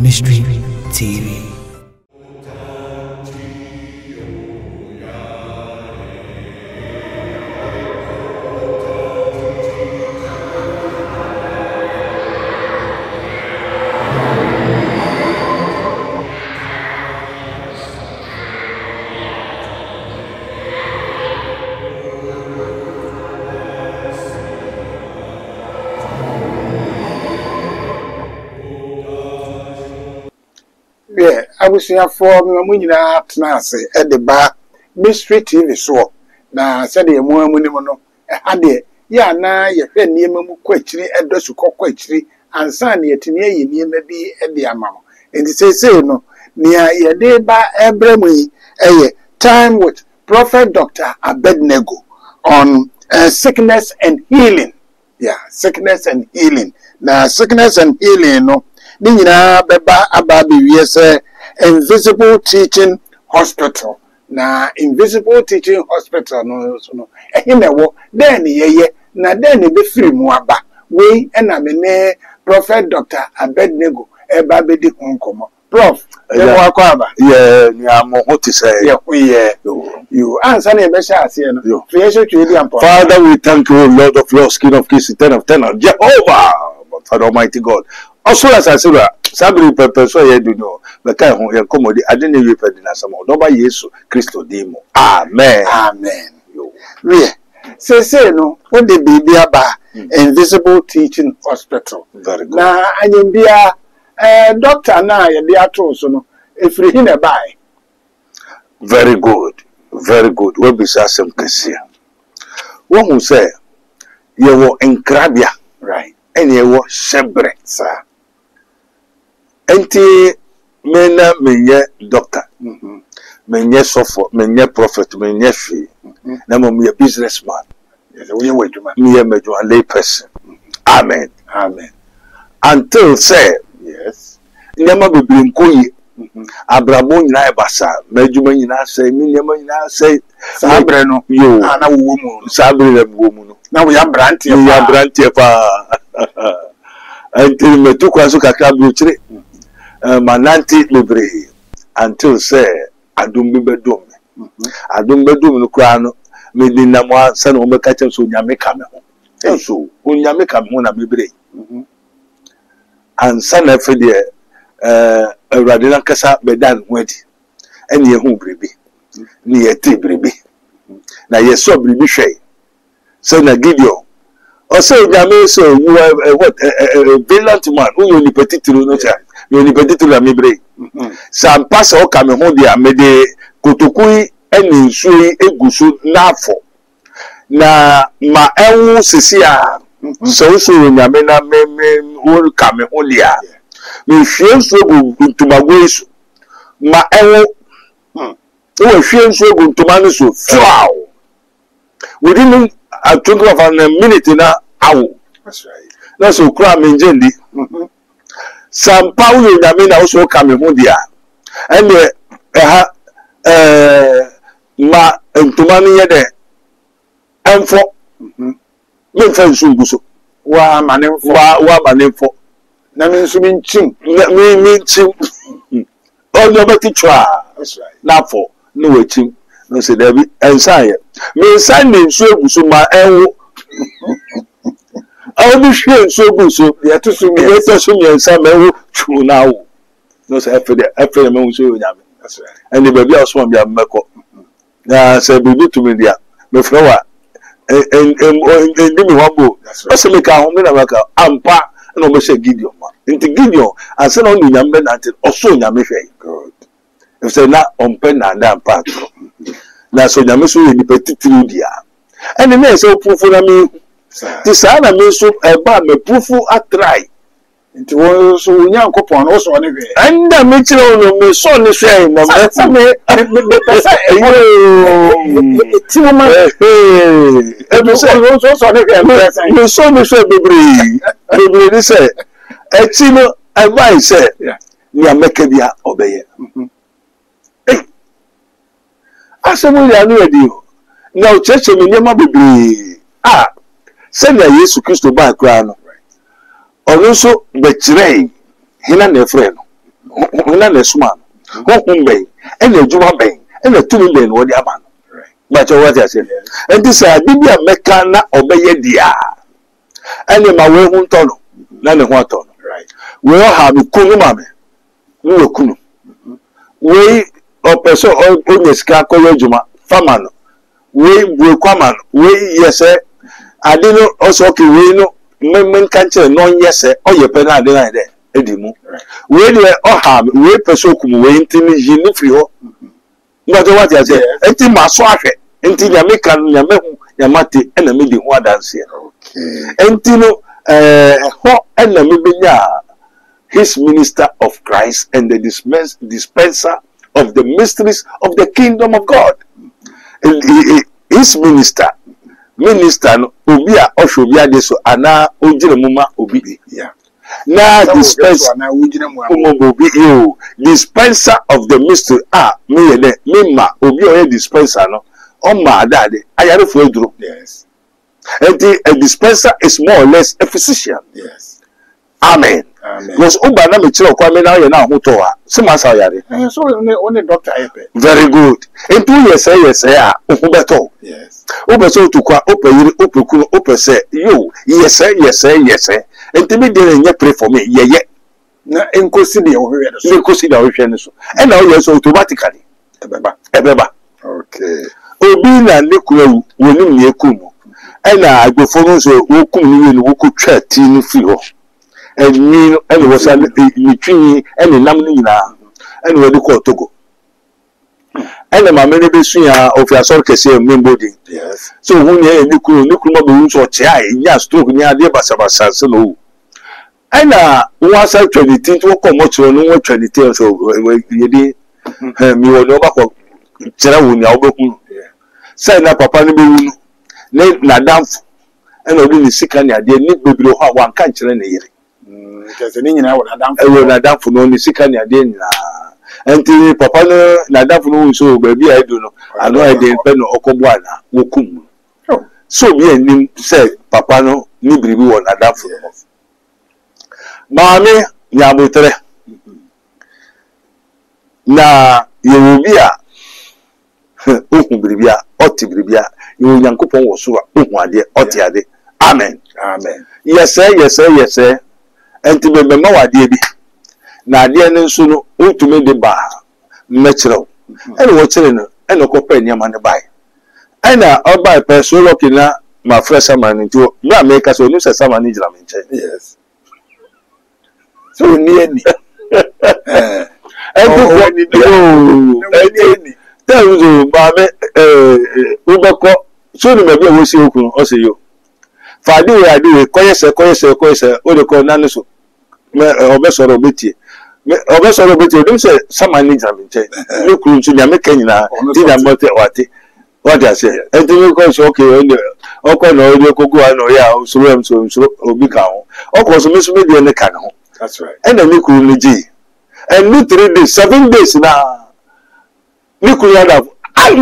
Mystery TV. Yeah, I was here for me at Nancy at the bar, Mystery TV so. Now, said the more money, had it. Ya na ye hwe niemu kwachiri edosu kokwachiri ansa na yetime ye niemu bi e de ama mo enti sese no nia ye de ba ebremu yi time with Prophet Dr. Abednego on sickness and healing. Yeah, sickness and healing. Na sickness and healing no ni nyina beba ababe wie se Invisible Teaching Hospital. Na Invisible Teaching Hospital no so no ehimewo den ye na den be free mu aba we na me ne Prophet Dr. Abednego eba be di honkomo prof you akwa aba ni amo hoti say you answer na be sha ase no creation to the important. Father, we thank you, Lord of Lords, King of Kings, 10 of 10, Jehovah, Father Almighty God. Also, as I said, Sabri Pepper, so you do know, the kind of commodity, I didn't even pay the some more. Nobody is Christo Demo. Amen. Amen. Yeah. Say no, what the baby about Invisible Teaching Hospital. Very good. Now, I am be doctor now, they are told so no, if you in a buy. Very good. Very good. What be some Cassia? One who say, you were in Crabia, Right. and you were Shebre, sir. Enti mena menye doctor, menye sofo, menye prophet, menye fi, na mo me businessman. Yes, we are waiting. Me a lay person. Amen. Amen. Until say, Yes. nyama bebre nkoyi. Abrabo nyina ebasa, medjuma nyina say, me nyama nyina say, Sabre no. yo. Na wo mu. Sabre le wo mu no. Na we are branch We are branch pa. Until me tu kwaso kakra brochire. Mananti libre until say adum bedum no kra no me dinamo ansa na o meka chem so nyame ka me ho so onyame ka me ho na bebre ansa na fe de awrade na kasa bedan ho adi ene ye hu brebe ni ye ti brebe na ye so brebe hwe so na Gideon o say nyame so you are what a valiant man who you petitiro no cha you ni petitiro na mebre sam pass o ka me ho de amede kotokui eni nsuyi egusu n'afọ na ma enwu sisi a so nyame na me wo ka me ho de a me hwie nsu egu ntumago isu ma enwu wo hwie nsu egu ntumano so wow within a twinkle of a minute na awo. That's right. Na so kura me njendi sam paulo nyame na wo so ka me ho de a ene ma ntumano ye de enfo me fa nsu guso Wa manefo. wa manefo Na me nso mi nchim. me nchim onyo betitwa That's right. na fo no wachim no se da bi ensaye me nsan ne nsu eguso ma enwo awu bi hwe nsu eguso Ya to so me me. to so me nsan ma enwo twu na wo no se afede me nsu nyame. That's right. And the baby also want to be a meko. Na say baby to me there. Me flower and give me one bow. That's make a home na maka ampa na me say Gideon ma. Inti Gideon and say no nyambe na until also nyame hwe. Good. If say na ompe na nda ampa. Na so nyame so ye petitiri dia. And the man say pufu na me. Ti sa na me so e ba me pufu atrai. Nti wo so nyankopon no so ne hwe. Anda me chiro no me so ne hwe na me pesa ti mo ma e so ne hwe me so me hwe bebre ni say e ti no advice say ni ameka bia obeye asemu ya no edi na o cheche me nyama bebre say na Yesu Kristo ba kra no onu so be kire hina na efre no Una le suma. Honhom ben, and the Juma ben, and the 2 million what the aban. But what I said. And this Bibia Mekana obey dia. And my way won't turn. None of what turn. Right. We all have kunu mame. We kunu. We or person or Oneska Juma, Faman. We kwaman. We yes, I didn't also okay. We know men can't tell non yes, or your penal deny there. Edimu. We were all have we person come we intimi jini frio. Not what I say. Enti maswafe. Enti Jamaica Yamehu Yamati enemy the one dance here. Okay. Enti no ho enemy binya his minister of Christ and the dispenser of the mysteries of the kingdom of God. His minister no obia oshobia de so ana ojire muma obi. Yeah. Now dispenser dispenser of the mystery me ma obi o dispenser no o ma dade ayare fo eduro. Yes. And a dispenser is more or less a physician. Yes. Amen. Amen. Because uba na me chiro kwa me na ye na hoto a se ma sa yare. So only doctor epe. Very good. And 2 years say ohu beto. Yes. Obe so to kwa ope yiri ope kunu ope say yo yes. And me dey nye pray for me ye. Na enkosi de ohwe de so. Me kosi da ohwe ne so. And now yes automatically. Ebeba. Okay. Obi na ne kura wonim ne ekumu. And agbefo no so wokum ni wo ko twa ti no fi ho. And me and was a between any namina and we call Togo. And my many besuya of your circus here, body. Yes. So when you Niku or Chia, yes, stroke near the Basabasa. And once I 20 to come much or no 20 tales of you did me or no back of Cherawun Yaboku. Sign up Papa Nibu, Nadam, and only sick and dear Nick below one country in a year. Because the Indian I would have done for no Nisicania Dena. And Papa Nadam for so baby I do know. I know I didn't pen or Cobuana, Wokum. So me and him said, Papa no, Nibri won Nadam for us. Mammy, Yabutre. Na you will be a Bribia, Otibribia, you Yankupon was so Otiade. Amen. Amen. Yes, sir. And to be my dear, now dear Suno, to me the bar, natural, and watching and a companion man buy. And I'll buy a person looking at my fresh man into not make us only say someone needs them. Yes. So near me. And tell you, Mamma, Ubako, soon maybe we see you, or see you. For I do it, coyes, or the cornaso. Obesoro beti don't say someone needs them. Look to Yamakan, did I not what I say? And the look okay, okay, no, you could go on, yeah, so Obicao. Of course, Miss Media in the canal. That's right. And then Niku Niji. And me 3 days, 7 days now. Niku Yadav. I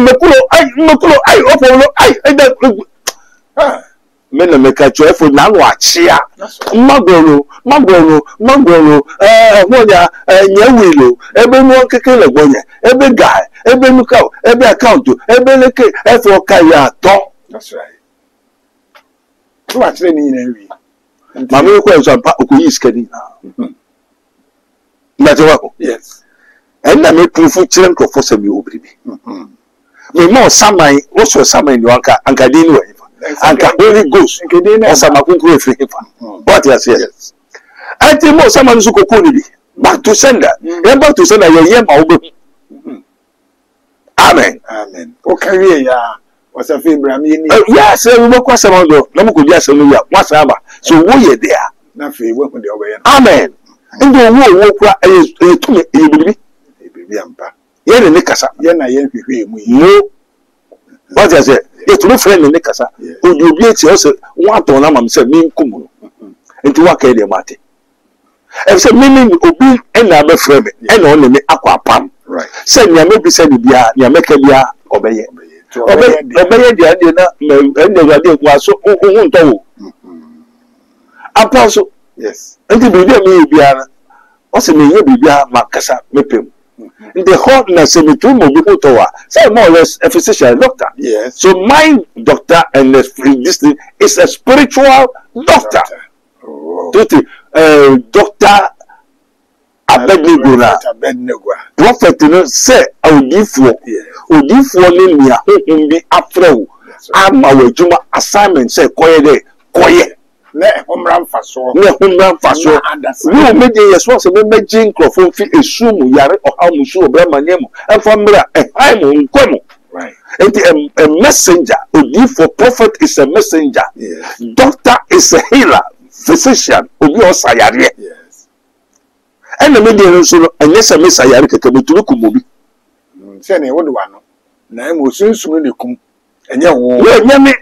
men make a joyful now watch ya. Magolo, Moya, Yawilo, every one kekele bonya, every guy, every lookout, every account, every leke, every kaya talk. That's right. Too much training in every. Mammy was on Paku is getting now. Yes. And I make proof of children for some you, baby. Me more summer, also summer in your uncle Dino. And Holy Ghost, or some what you say? I think more someone who could be back to sender. Back to sender your yam. Amen. Amen. Okay, yeah. What's a favorite? Yes, we will cross around the Namuku Yasaluya, whatsoever. So we are there. Nothing work with the way. Amen. And the war walk to me, you be ampa. Yen and Nicasa, Yen, I am no. What I say? It's no friend in Nicasa. Who you be also one to Namam said, mean Kumu. And to work a mate. And so, meaning Obi and other friend, and only me aqua pam. Right. Send ya maybe send ya make a bia obey. Obey the idea, and the idea was so untold. Apostle, yes. And to be there, maybe also me ye bibia makasa mepem. The whole na se me tu mo bi ko to wa. Say more or less a physician, a doctor. Yes. So my doctor and this thing is a spiritual doctor. Oh. Doctor Abednego na prophet no say odifo ni nia hohom bi afrew ama wadwuma assignment say koye na homra mfaso we me dey yes we me jin crofon fi esum yare ohamusu obramanyem enfamra ehaimu nkwemu right a messenger odifo prophet is a messenger. Yes. Doctor is a healer, physician obi osayare. Yes. And the media so and yes mesayare keke betulu kumobi say na wo de wa no na e mo sunsun ne kum enye wo we nyame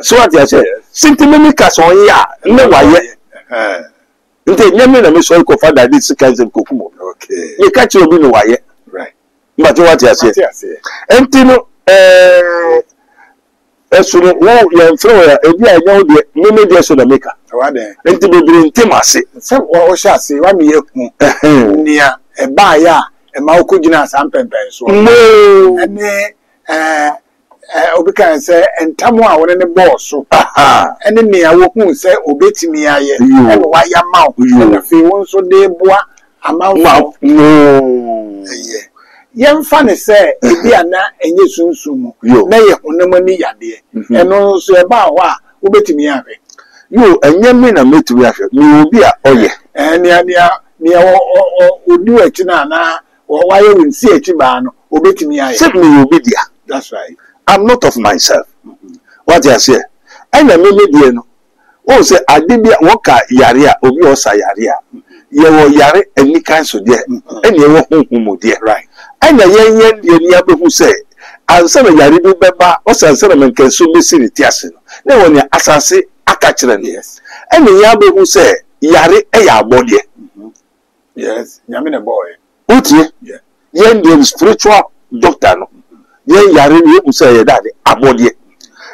so what you say sentimental so ya ne waye nte nyame na me so ko father this kanzem kokumo okay ye ka chi obi no waye right but what you say entino esuru wo ye fro ya ebi anya wo de me de so na maker wa de enti bebiri ntemase se wo sha se wa me yeku nia e ba ya e ma ko gina san pempen so no ene obi kan say entamu a won ne boss so ene nia wo hu say obetimi aye e wa ya ma na fi won so de boa amount no yemfa ne say ebi ana enye sunsumu na ye honamani yade eno so e ba ho a obetimi ahwe yo enye me na metu ahwe me obi a oye nia odi ati na wa ye winsi ati ba no obetimi aye say me obi dia. That's right. I'm not of myself. What you say? And the media no. Oh say adibia woka yare a obi osa yare a. Ye wo yare any kind so there. And ye wo honhom there. Right. And the ye ni abehu say ansa na yare bi beba o say ansa na menkenso mesiri tiase no. Na woni asase aka kire no. Yes. And ye abehu say yare e ya abode. Yes. Nyame na boy. Utie? Yeah. Ye ndi spiritual doctor no. Ye yare ni u say ye dade abode.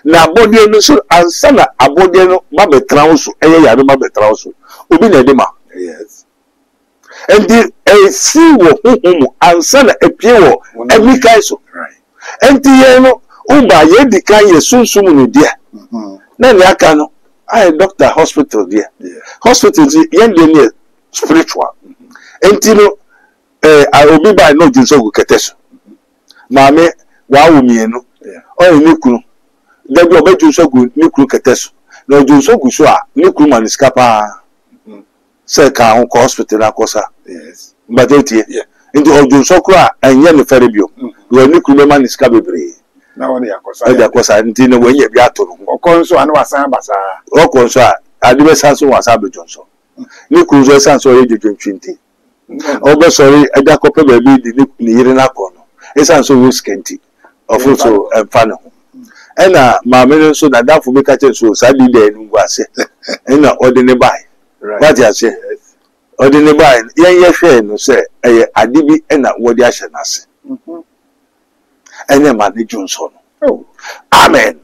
Na abode no so ansa na abode no ma betra wo so eye yare ma betra wo so. Obi na de ma. Yes. And the see wo honhom ansa na epie wo emi kai so. Right. And ye no uba ye di kan ye sunsum no dia. Na ni aka no I doctor hospital there. Yeah. Hospital ye dey spiritual. Enti no obi ba no jinso go keteso. Maame wa wo mienu. O ni kunu. Dabi obeju so go ni kunu keteso. Na oju so go so a ni kunu maniska pa. Se ka ho hospital akosa. Yes. Batetie. Yeah. Enti oju so kura enye ne fere bio. We ni kunu maniska bebre. Na woni yakosa. Aja kosa enti na wenye bi atoro. Okonso anu wasan basa. Okonso a adibe sanso wasa be jonso. Ni kunu so sanso ye jojontwinti. Obe sorry aja kope baby di ni yire na kono. Esa so wiskenti. Of so emfano. Ena maame no so na dafo be ka che so sa di de nu ase. Ena odene bai. What you say? Odene bai yen ye hwe no se eye adibi ena wodi ahye na ase. Ene ma ne junso no. Oh. Amen.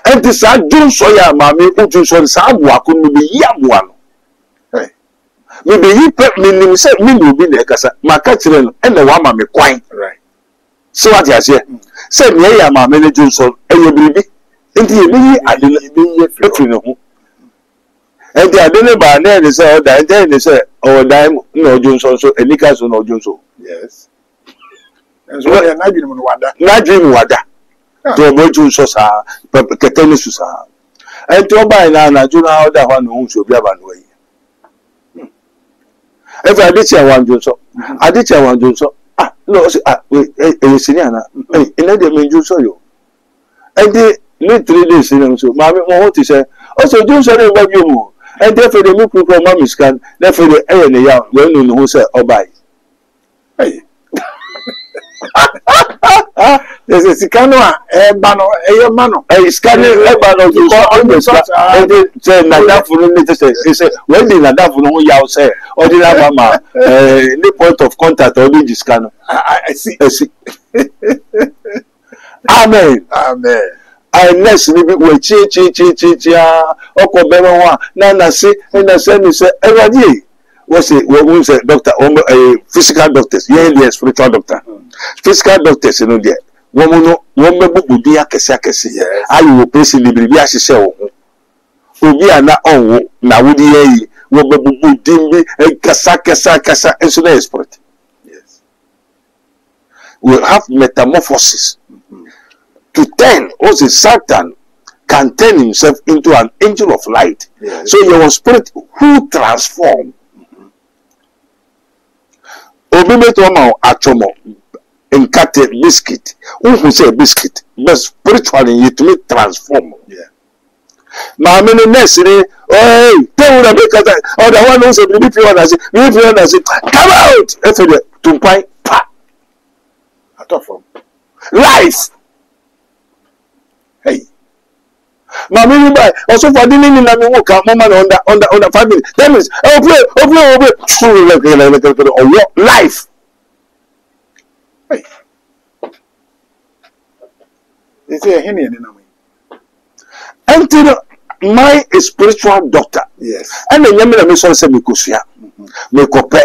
Enti sa junso ya maame o junso sa aboa ko no be yi aboa no. Me be yi pe minim se me no bi na ekasa maka kire no ene wa ma me kwan. Right. So what you say? Say me ya ma me ne junso eye biribi. Enti ye bi yi ade no be yi efiri no ho. Enti ade ne ba na ne se o da enti ne se o da na o junso so enika so na o junso. Yes. And so ya na dwinu no wada. Na dwinu wada. To mo junso sa keteni su sa. Enti o ba na juna o da ho na hu so bi aba no yi. If I did say one Johnson, I did say one Johnson. Ah, no, a senior. In the main Johnson, you. And they need 3 days in so. Mammy, what to say? Also, Johnson, what you and therefore the milk from Mammy's can, therefore the air in the yard, when you know, say, or buy. Hey. There's a Sicano, Bano, a mano, a scanning Lebano to call on the start. And they said, Nada for the say, he said, when did Nada for no yaw say, or did I mama, the point of contact or the scanner? I see. Amen. Amen. I next live it with chi, Oko Benawa, Nana see, and I said, everybody. what's it? What say doctor? Physical doctors. Yeah, spiritual doctor. Physical doctors, you know, there. One member be a kesi. I will pay the baby as she say. Obi ana onwo na wodi yi wo bebubu dimbi kasa and so that spirit. Yes. Will have metamorphosis to turn. Also, Satan can turn himself into an angel of light. Yes. So your spirit who transform. Obi beto ma atomo enkate biscuit. Who say biscuit, but spiritually you to transform. Yeah. Mama no nurse ni tell una make that the one who say if you wanna say come out if you to point pa Atofo. life hey mama ni buy also for the nini na me work mama under 5 minutes that means like life Hey. They say henny and na me. until my spiritual doctor. Yes. And then you me so say me kosua me kope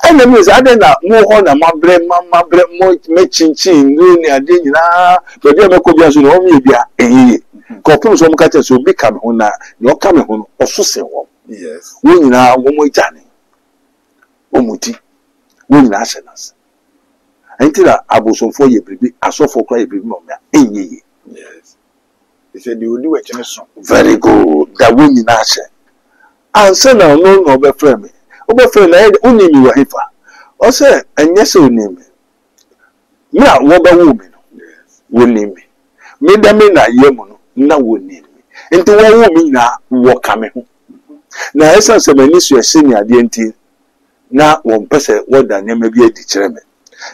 and then is ade na mo ho na mabre mo me chinchin ni ade nyina be dia me ko bia so no me bia eyiye kope so mo ka so bi ka me ho na ne o ka me ho no oso se wo Yes. wo nyina wo mo jane wo muti wo nyina asenas entira abosomfo ye bribi asofo kra ye bribi mo me eyiye. Yes. They said you will do what you know. Very good. That we need answer. Answer now, no, be friend me. Obe friend na uni mi wa hifa. O say enye uni mi. Me a wo be wo mi no. Yes. Woni mi. Me da me na ye mu no na woni mi. Enti wo wo mi na wo ka me ho. Na esa se mani so ese ni ade enti na wo mpese wo da nyama bi adi kire me.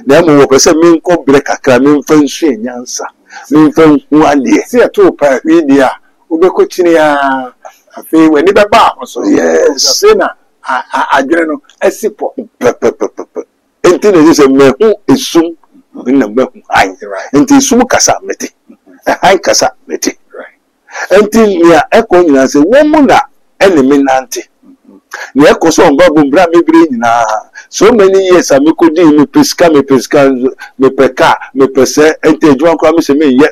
Na mo wo pese me nko bre kakra me mfa nsu enyansa. Me mfa hu ade. See a two pa media. Ube kochini ya afi when ni baba so. Yes. Say na adwene no asipo. Enti na se me hu esum na me hu an. Right. Enti esum kasa mete. Han kasa mete. Right. Enti nia eko nyina se wo mu na enemy nante. Ni eko so ngba bumbra mebre nyina. So many years amikodi me pesca me peka me pese enti edwan kwa me se me ye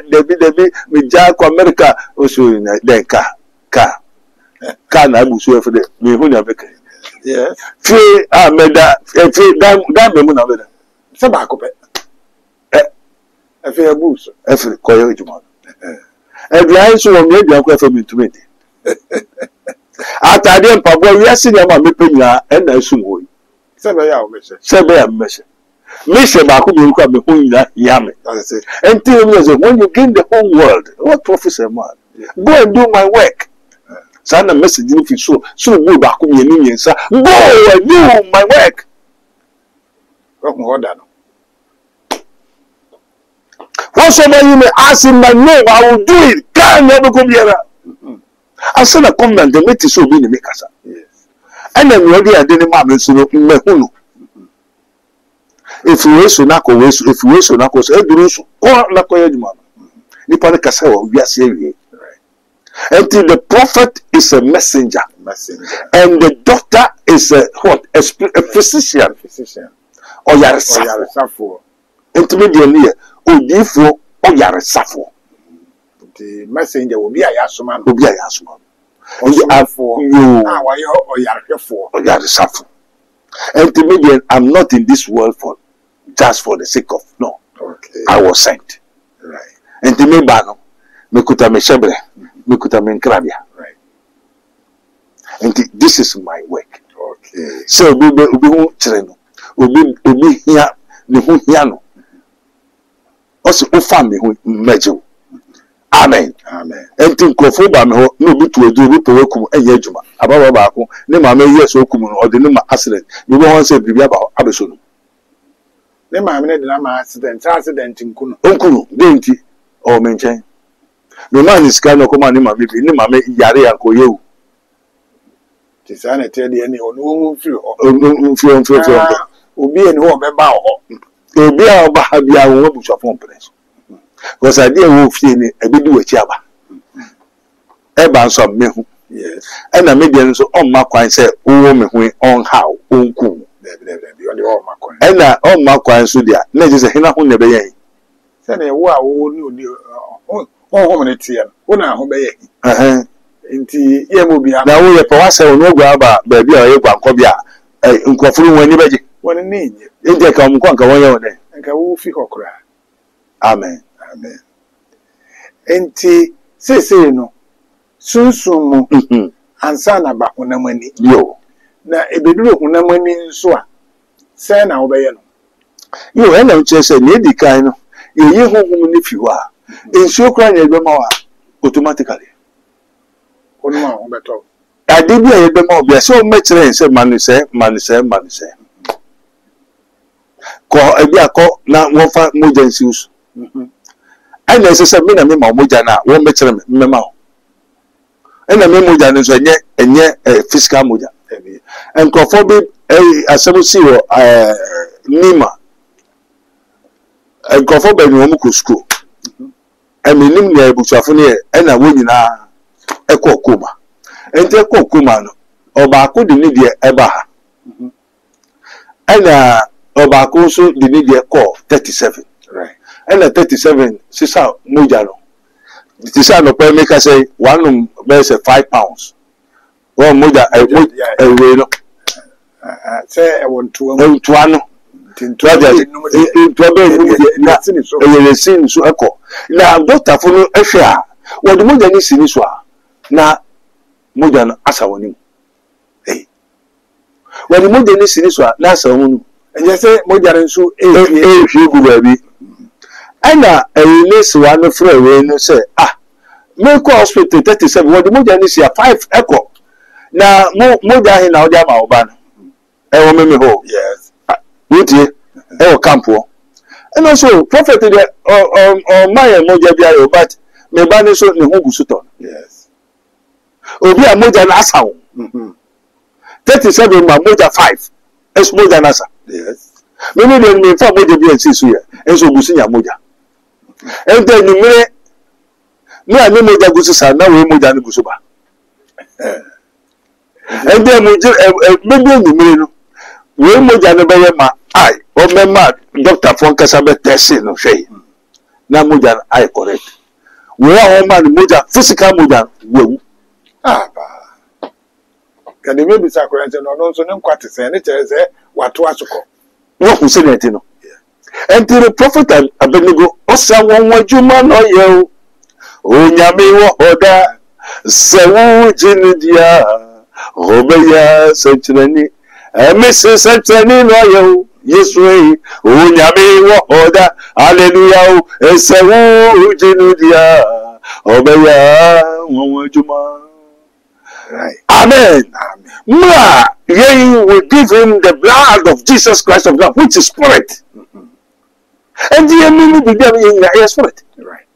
debi me ja kwa America o so na den ka na abusu efe de me hu na beka. Yes. Fi ameda fi dan me mu na beda. Se ba ko pe. Afi abus. Efe koyo ejuma. Edwan so wo me edwan kwa efe me ntumi de. Atade mpabo wiase nya ma mepe nya na esum hoyi. Se ba ya o me se. Sebe ya mmese. Mission ba ko bi kwa me hu nya ya me. That's it. Until when you gain the whole world, what profit a man? Go and do my work. Sana message if you so go back to me ni nsa. Go and do my work. Ko mo order no. Once somebody may ask in my name, I will do it. Can never come here. I said I come and the meet so be make us. Yes. And then we already didn't man so me hunu. If you so na ko if you so na ko so e duru so ko na ko yeduma. Nipa ne kasa wa wiase wie. Until the prophet is a messenger. And the doctor is a what? A physician. Or Yaresafo. Intermediate odifo or yaresafo. The messenger will be a yasuman. Will be a yasuman. You are or yaresafo. Or yaresafo. Intermediate, I'm not in this world for just for the sake of no. Okay. I was sent. Right. Intermediate bano. Mekuta me shebre. Mekuta me nkrabia. Right. And this is my work. Okay. So obi hu kire no. Obi hia ne hu hia no. Osi ofa me hu mmeje. Amen. Amen. Enti nkofo ba me ho no bi to edu bi pe wakum enye adwuma. Ababa ba ko ne ma me yes okum no ode ne ma accident. Bi bo won say bibia ba abeso no. Ne ma me ne de na ma accident nkunu. Nkunu de nti o menchen. No man is kind of come and ma bibi ne ma me yare anko yewu. Ti sa na te de ne onu mfiri ho. Mfiri. Obi eni ho be ba ho. Obi a ba ha bia wo buchafo mpres. Because idea wo fie ni ebidu wachi aba. Eba nso mehu Yes. And I made the so on my coin say, oh, me on how, on cool. The all my coin. And I on my coin so there. Let us say, Hina who never yen. Send a wow, oh, home in here. One hour, Inti, ye will be now we are for us, no grabber, baby, or you can come here. In Kofu, when you bet one in need. you take come conquer 1 year day. And can woo fickle cry. Amen. Amen. Inti, say no. Soon, and son about Unamani. Yo. Now, a bedroom Unamani in Swa. Send our bayon. You and I'm just a lady kind of you home if you are. In so crying automatically. One better. I did be more, so much rain, said Manu say. Call a beer call now one for Mujansus. And there's a seminar memo Mujana, one better memo. And a memo is and yet a fiscal muja. And conforming a seven zero Nima. And conforming Womuku school. And the Nimia Buchafone and a woman Echo Kuma. And the Kokuma or Baku the Nidia Ebaha. And Obako so the Nidia call 37. Right. And at 37, Sisa Mujano. The son of Pemeka say, one bears 5 pounds. One Muja, a way. Say, I want to one. So echo. Now, Doctor for a share. What the Mujan is in this one. Now, Mujan Asawani. Hey. When the Mujan is in this one, that's a woman. And you say, Mujan so a baby. And a less one for a way, say, make hospital 37. What the Mujan is here 5 echo. Now, Mujan in our Dama Obana. I remember ho. Yes. Would you? Campo. And also, prophet or my Moja, but me ban so in Hugusuton. Yes. Obi a Moja Nasa. 37 Moja 5. Es Moja Nasa. Yes. Maybe then me for Moja be and see here. And so Gusinya Moja. And then you me I know Moja Gususa, now we Moja Gusuba. And then maybe you we Moja Nebaya ma I or member Dr. Fonkasabe testing no shay. Now Moja I correct. We are man Moja physical Moja. Can you maybe sacrament and also no quarters and it is what was to call? No, who said it, no. And to the prophet Abenigo, Osa one Juma no yo. O Yami Oda, Sewu Jinidia, Obeya Sanchani, and Mrs. Sanchani no yo. Yes, way. O Yami Oda, Hallelujah, Sewu Jinidia, Obeya one Juma. Right. Amen. Ma, ye will give him the blood of Jesus Christ of God, which is spirit. And the enemy be there in the spirit. Right.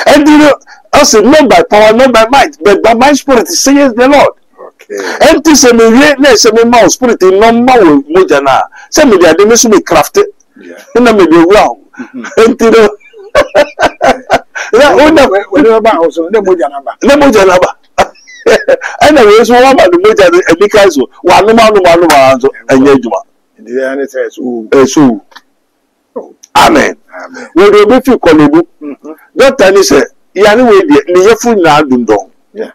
And you know, also not by power, not by might, but by my spirit, says the Lord. Okay. And this is a mouse spirit in no more mojana. Some of the admission be crafted. Yeah. And I may be wrong. And you know, whenever also the Mojanaba. And I was one about the Moja and because one man and Yajuma. The answer says, Amen. When you be feel callable, Doctor ni say, yani we ni yefu na dundon. Yeah.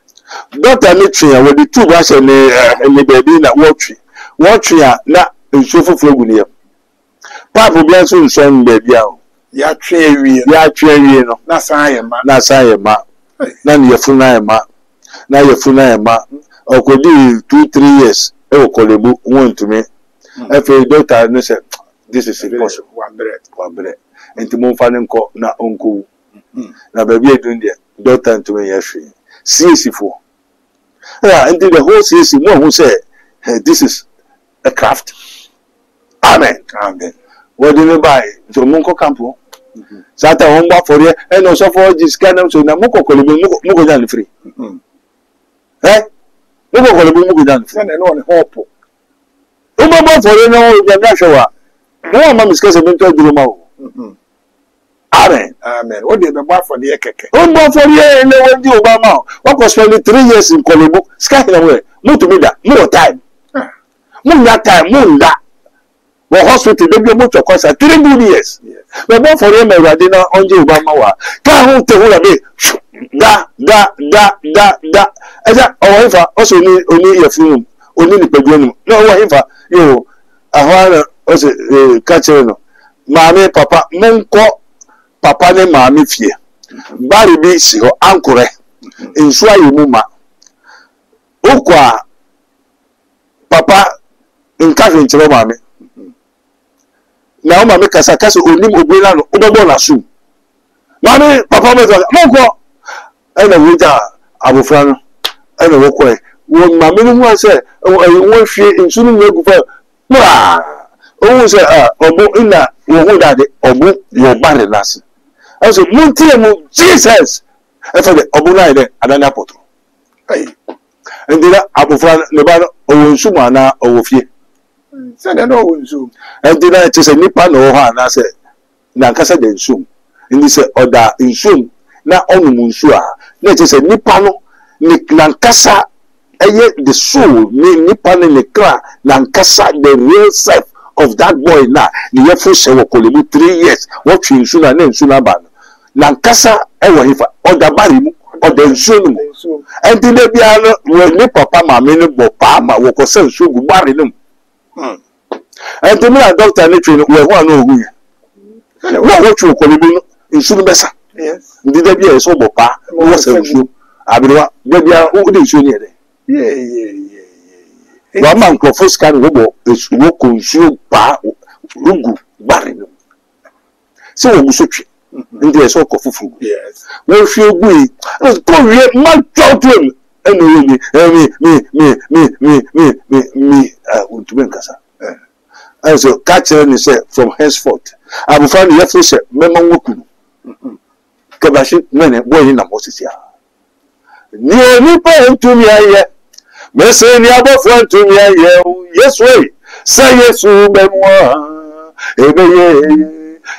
Doctor ni tree with the two bash and the baby na watch. Watch ya na nsufu flogu ni yam. Papa bless you son baby out. Ya tree no. Na say ma. Na ni yefu na ma. Na yefu na ma. Okodi 2-3 years. E o callable won to me. If a doctor no say this is impossible. One bread. And to move and call na uncle. Na baby doing there. Doctor to me yesterday. CAC4. Yeah, and the whole CAC one who say this is a craft. Amen. What do you buy? To Munko Campo. Sata Homba for you, and also for this kind of so na Muko down free. Eh? Muko down free. And on hope. Umba for you know the natural. No one is going to do. Amen. Amen. What did the bar for the keke? Oh, but for you, and when you Obama, what was spending 3 years in Colombo, sky away, move to me that, more time. Moon that time, moon that. Well, hospital, they be able to cost 3 good years. But more for them, Radina on the Obama. Can't tell who be da. As a however, also only a film, only the bedroom. No, whatever, you, a horror, also catcher. Mammy, papa, monko, papa, ne mammy fear. Barry be see her uncle in Swahili Muma. Okwa, papa, in Catherine Chilomami. Now, Mammy Casacas, only Obina, Obabona soon. Mammy, papa, monko, and a winter, Abufran, and a walkway. When my minimum said, oh, I won't fear in soon go for. Oh, say, Obu in that, you that Obu, your body last. I said, Muntium, Jesus, and for the Obuna, another potro. And then Abufran, Nebano, or Sumana, or Fie. Said I know Zoom. And then I just a Nipan or Han, I said, Nankasa de Zoom. And he said, Oda in Zoom, now on Munsua. Let us say Nipano, Nankasa, the soul, Nipan in the car, Nankasa, the real self of that boy now. The year for several 3 years. What you soon and then soon about Nankasa, ever if or the Barimu or the Zoom. And then the piano will nip papa, my minute, Papa, will concern so good bury them. And to me, a doctor, we want to know who. What you call him in Sunbessa. Yes. Did there be a sober pa? Was a shoe? I mean, maybe I wouldn't show near there. Yeah. One man for first kind of robo is walk on shoe pa, Rugu, barren. So we should in the so called food. Yes. Well, feel we, let's go here, my children. Anyway, me, to make us. And so, catcher and say, from henceforth, I will find the F. Member Woku. Kabashi, men, boy in a Moses. Near me, point to me, I Messing the other friend to me, yes, way. Say yes, memoir.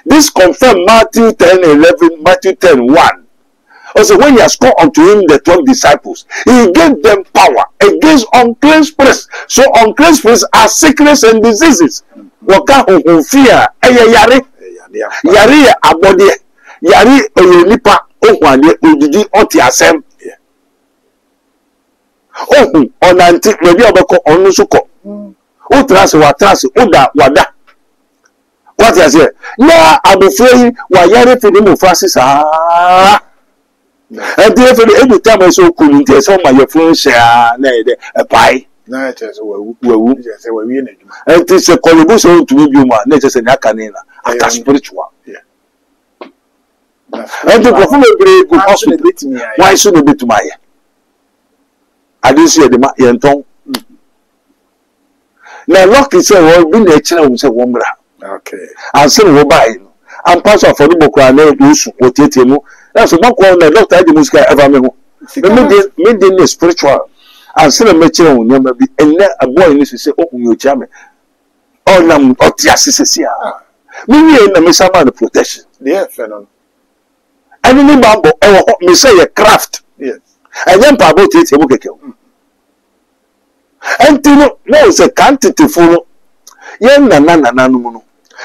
This confirmed Matthew 10:11, Matthew 10:1. Also, when he has called unto him the 12 disciples, he gave them power against unclean spirits. So unclean spirits are sickness and diseases. Waka fear, yari abode, yari oyenipa, ohwane, odidi oti asem. Oh, onanti, maybe abako onusuko. Utrasi watrasi, uda wada. What is it? Na abufrei wa yari finimu Francis and therefore every time I saw couldn't tell some of your friends share a pie. No, it is and it's a collaboration to you, man. Nature and Akanina, a spiritual. And the performer good hospital. Why should it be to my? I didn't see the Yanton. Now, lock is a well, be nature was a woman. Okay. And so we'll buy. I'm pastor for the book. I know those what you. That's one call the doctor the music ever made in spiritual and still a mature number be and let a boy needs to say, oh, you jammy. Oh, no, yes, me and the Missama the protection. Yeah, Fennel. And in the bamboo, me say a craft. Yes. And then Pabo takes a book. And Tino knows a quantity for Yan Nana Nanuno.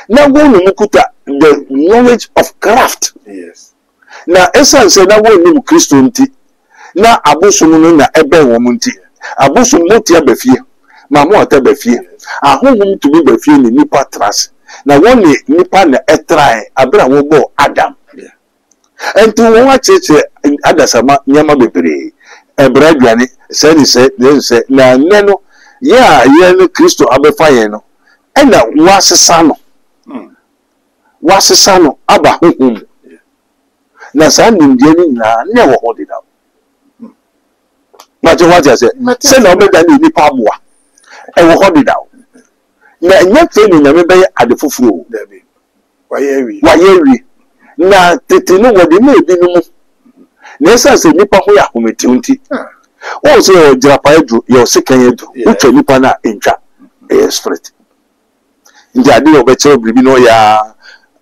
Now go to Mukuta the knowledge of craft. Yes. Na essence na wo ni Kristo nti na abosom no na ebe wo nti abosom mo tie bafie ma mo ata bafie ahohom to be bafie ni nipa trust na won ni nipa na etrai abra wo bo Adam enti wo wa cheche adasama nyama bebre ebra aduane se ni se na neno ya ye ni Kristo abefa ye no e na wasesa no aba hohom na sa nimdieni na ne wo hodi da ma je wa je se na omeda ni nipa aboa e wo hodi da na nya training na me be ade foforo da bi wa ye wi na tete no wo de me bi no mu na esa se nipa ho ya kometi unti o se o jira pa edu ye o se kan edu utwa nipa na entwa e spirit ndi ade o be che obribi no ya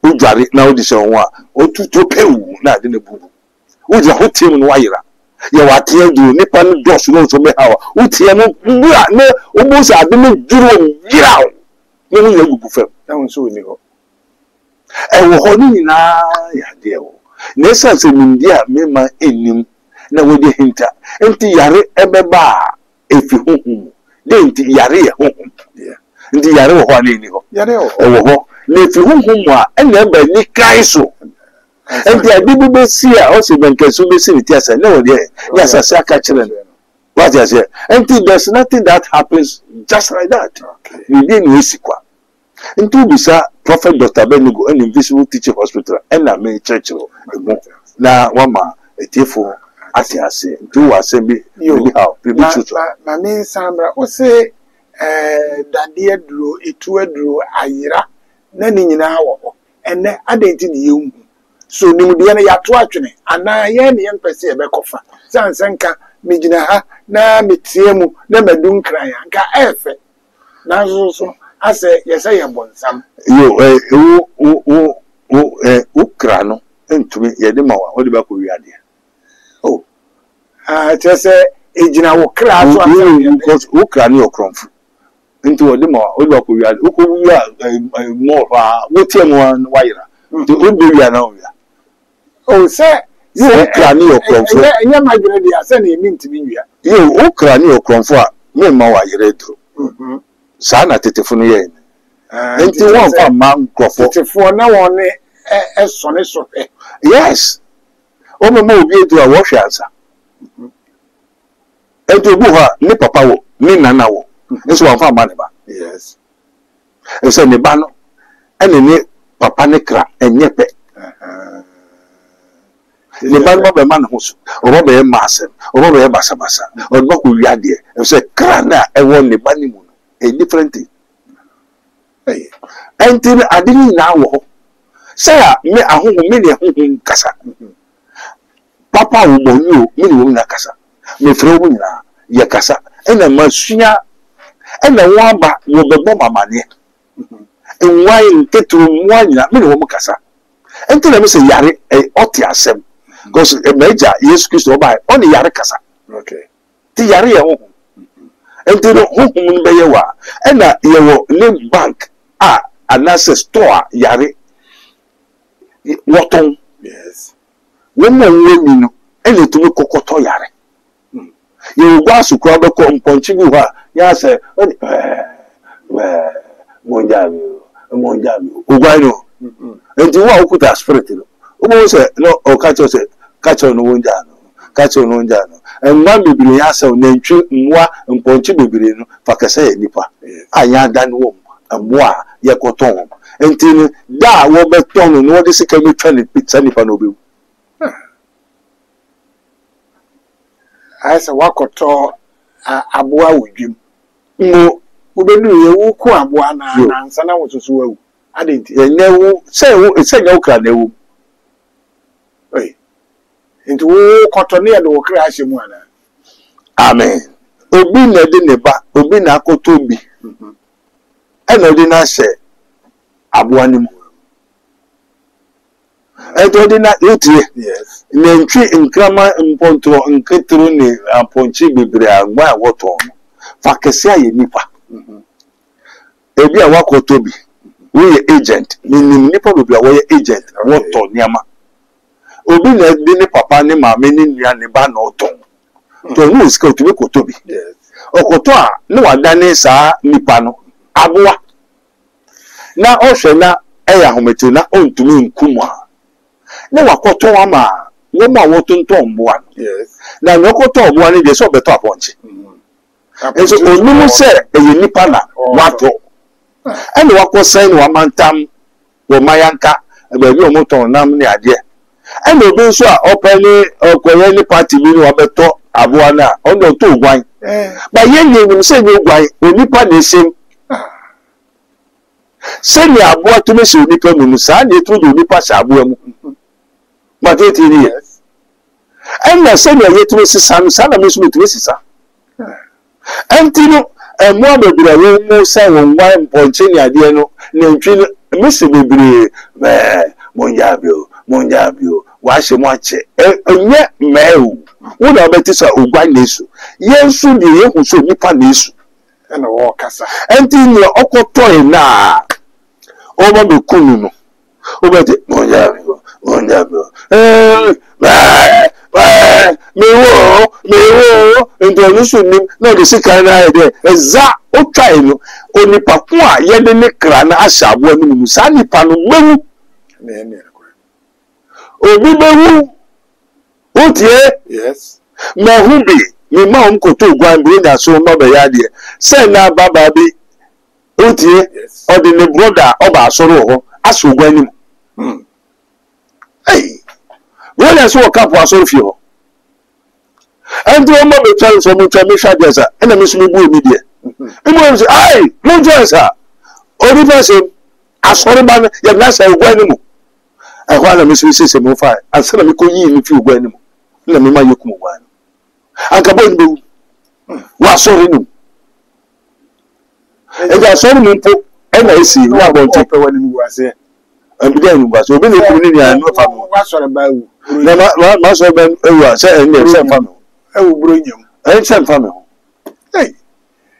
udware na odi se ho a otuto pewu na ade ne bubu udi ho tim no wayira ye wate adu nipa no dos no so me hawa utie no mbura ne obusa ade ne duro yirawo ne ho yagubu fam na wonso ni ho ewo ho ni na ya de ewo na sense mindi a mema enim na wodi hinta enti yare ebeba efi huhu de enti yare ye huhu enti yare wo ho ni ho yare ho ewo ho na efi huhu a ena ba ni kai so enti adibu be si a o se benkesu be si ni tiasa na wo de ya sasa aka kire what you say enti there's nothing that happens just like that ni dey ni esikwa enti bisa Prophet Dr. Benugo an Invisible Teaching Hospital and a main church na wama etifo ase do assembly you how na me sambra o se dade aduro etu aduro ayira na ni nyina wo ho ene adenti ne yehu so nimde na yato atwene ana ye ne yempese e bekofa sansenka mejina ha na metiemu na madunkran anka efe na so ase yesa ye bonsam yo ukra no entumi ye de mawa o de ba ko wiade oh tese ejina wo kra so ase because ukra ni okronfu nti o de mawa o de ba ko wiade o ko wiya mo fa wotiemu an wayira nti o de wiya na o wiya oh se ukra ni okronfu enya madwene dia se na emi ntimi wiya yo ukra ni okronfu a me ma wayira duro sana tetefunu ye enti won fa man krofo tetefo na won ne esone so yes o mo obi edu a wo hwe ansa enti obu ha ni papa wo ni nana wo nso won fa man ba yes eso ne ba no ene ni papa ne kra enye pe ni ba no be man ho so o bo be masem o bo be basabasa o bo ko wiade eso kra na e won ne ba ni mu a different thing. Hey, until I didn't know. Say, me a home, many a home cassa. Papa will born you, many women cassa. Me throw ya cassa, and a machina, and a wamba will be bomber money. And why get to one many woman cassa? Until I say Yari a otia sem, because a major is Christo by only Yari cassa. Okay. The Yari home. Enti no huhum be yewa ena yewo name bank anase store yare woton yes womo wemi no ene tumi kokoto yare yewo gwasu kwa be ko mponchi bi ha ya se monjami ogwai no enti wa okuta spirit no omo se no okacho se kacho no wonjano kacho no wonjano enwa bebiri ya se nantwi nwa mponchi bebiri no fakese ye nipa anya dan wo amwa ye koton enti da wo beton no wo de sika metwa ne pizza nipa no obewu asa wakoto aboa wodwem mo obedu ye wo ko aboa na ansa na wo soso wawu adenti enyewu se nyawu kra na ewu into koto ne do crash mu ana amen obi na de ne ba obi na akoto obi eno de na se aboa ni mu eto de na utie yes nentwi nkrama mpontro nketro ne amponchi bebre agba woto fa kese aye nipa ebi a wakoto obi we agent ni nipa obi a we agent woto niama obi na de ne papa ne maame ne nua ne ba na oton to no iska otume kotobi yes okoto a ne wadane saa nipa no aboa na ohwe na eya homete na ontumi nkumwa ne wakoto ama wo ma wotonto mboa yes na nyokoto mboa ne de so beto aponche enso onimu se eyi nipa na wato ene wakosan wa mantam wo mayanka ba bi omoton nam ne ade and obi so a openi okoye ni party bi ni wabeto aboa na ondo to gwan ba ye nim se ni gwan onipa na esim se ni aboa to me se onipa mu sa na etu do onipa sa aboa mu ma tete ni yes and na se ni ye to me sisa no sa na me so me to sisa entino emo abebira wo mu sa won gwan ponche ni ade no na ntwi Miss Bibri, Monjabio, wash him watch it. And yet, Mel, what I bet is a Uguanesu. Yes, soon the young so Nipanesu. And a walker, sir. And in your Oko toy na over the Kuno. Over the Monjabio. Me introduce him. No, the second idea. Eza Okaino, only Papua, Yedene Krana Ashabu, Musani Panu. Obi bewu. Otie? Yes. Mahubi, me mom ko to gwan bring that so ma be yade. Say na baba bi. Otie? Yes. Or the brother oba asoro ho, aso gwan nim. Hey. Brother so ka po asoro fi ho. And the mom be tell so mo tell me sha desa, and me so me bu mi de. Imo say, "Ai, no desa." Ori person asoro ba ye na say gwan nim. I want to miss Mrs. Mofai, and send me could you if you go anymore. Let me make you one. I can do what sorry. And I saw him and I see what about take when you was here. And then was open the community and no family. What's all about? Most of them was saying their family. I will bring you. And some family. Hey,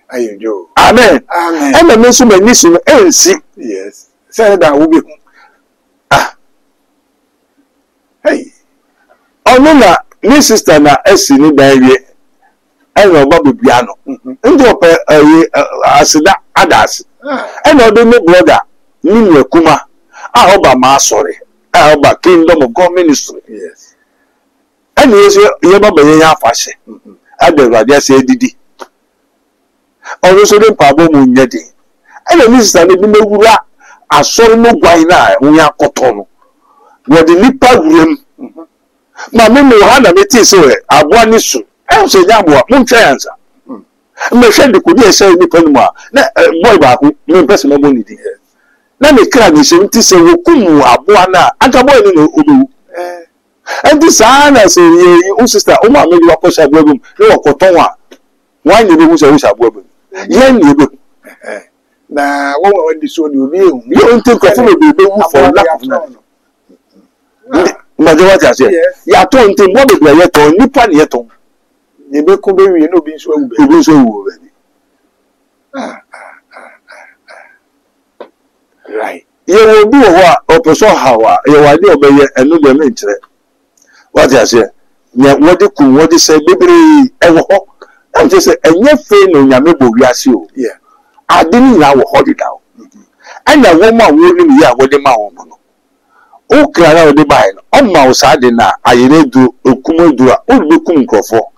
are you Joe? Amen. Amen. And the miss me listen and see. Yes. Say that will be. Hey, oh no, my sister na esi ni dawie. Eno babu piano. Ndo pe asida adas. Eno de me brother ni nwekuma. A oba ma sorry. A oba Kingdom of God ministry. yes. Eno yeso ye baba ye ya afahye. Ade radio se didi. Ono so de pabo mu nyede. Eno mi sister ni bi mewura asori no gwan na wo ya koto no. Wodi nipa wurem ma me ha na meti se we aboa ni su e so nya aboa mo ntwa yansa me hwe de kodi e se nipa no ma na boy ba ko me pese me bo ni di na me kra ni se nti se wo kumu aboa na aka boy ni no obewu enti sa na se ye o sister o ma me di wa ko sha boa bum ni wo ko ton wa wan ni be mu se wo sha boa bum ye ni be Na wo di so di obi ehun. you don't think of be wu for lack of knowledge. Mbaje what I say. Ya to nte mo be gbe ye to nipa ne ye to. Ye be ko be wi no bi so awu be. Obi so wu be. Right. Ye wo bi wo a opeso hawa ye wa de obeye enu de me nkire. What I say. Nya wodi ku wodi se bibiri e wo ho. Am say enye fe no nyame bo wiase o. Yeah. Ade ni ya wo ho di dawo. Anya wo ma wo ni ya wodi ma wo no. O kra na de bai no o ma o sa de na ayere du okumu du a o be kum krofo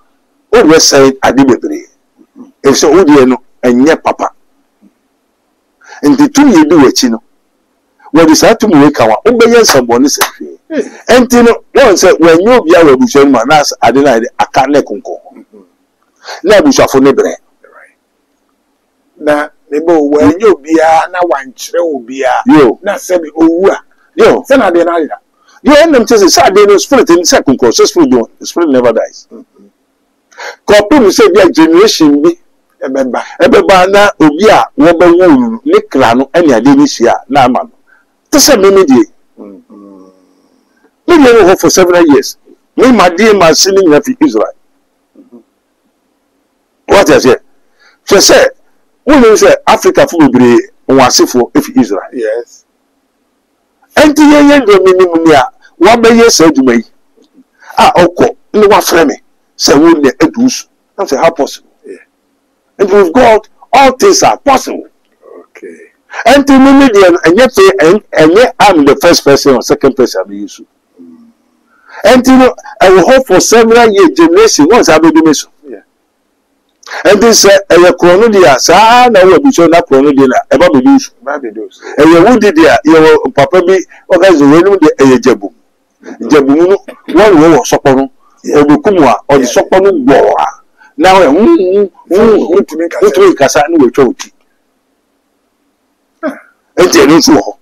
o we say ade bebre e so o de no enye papa ndi tu ye du wachi no we de sa tu mu we kawa o be ye nsabo ne se hwe enti no won say when you bia we buso ma na ade na aka na kunko na buso ne bre Na nebo when you bia na wankyere obia na se bi owu a yo, say na de na ida. You end them say Saturday no spirit in second course, so the spirit never dies. Couple say their generation be ebeba na obi a wo be wo ni kra no ene ade ni hia na ama no. To say me die. Me dey for several years. Me ma dey ma sini nya fi Israel. What I say? So say, we say Africa for be wasefo if Israel. Yes. Enti ye ndo minimum ya wa be ye se aduma yi a okọ ni wa frɛ me se wo ne adus I say how possible and with God all things are possible. Okay. Enti me dey enye I'm the first person or second person be use enti no I will hope for several years generation once I be do me so and this chrono dia sa na we bi so na chrono dia na e ba be use wudi dia ye papa bi organize we no de jebu no won wo sopo no obukumu a o di sopo no gbo a na we utumi kasa na we twa uti enti eno so ho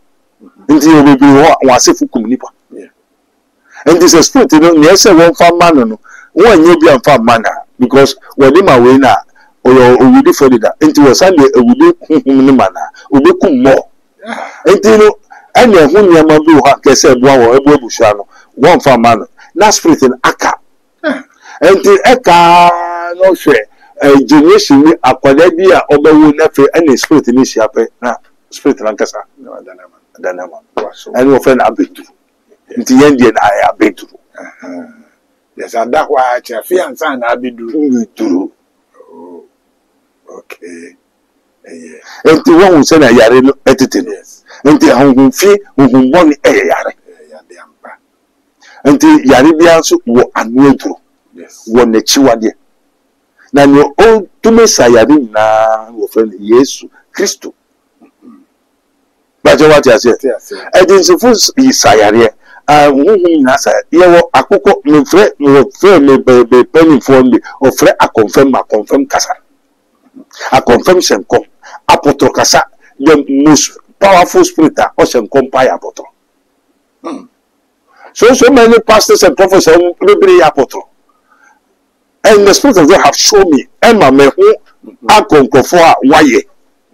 enti obi bi ho wa sefu kum nipa and this spirit no na say won fa man no won nye bi am fa man because when him away na or we do for that into was Sunday we do ni mana we be kum more Entino any who near my blue hat can say one or a bushano, one for man, not spirit in Aka. And the Eka no share a generation a quadia or the never any spirit in this yape, spirit Lancasa, Danama, and your friend Abitu. The Indian I Abitu. Yes, and that why I fiance and Abidu. Okay. And the one who said I yare editing. Yes. And the home fee who won a yare. And the Yaribians were unwilling. Yes. One the Chiwadi. Now your old to me Sayari na friend Yesu Christo. But what I said, and in the first Sayari, Nasa, Yawo Akuko, me friend, me penny for me, or friend, I confirm Casa. I confirm Shenko, Apotro Casa, the most powerful spirit, or Shenko Paya Apotro. So many pastors and prophets have really Apotro. And the Spirit of God have shown me, Emma Mehu, Uncle for why.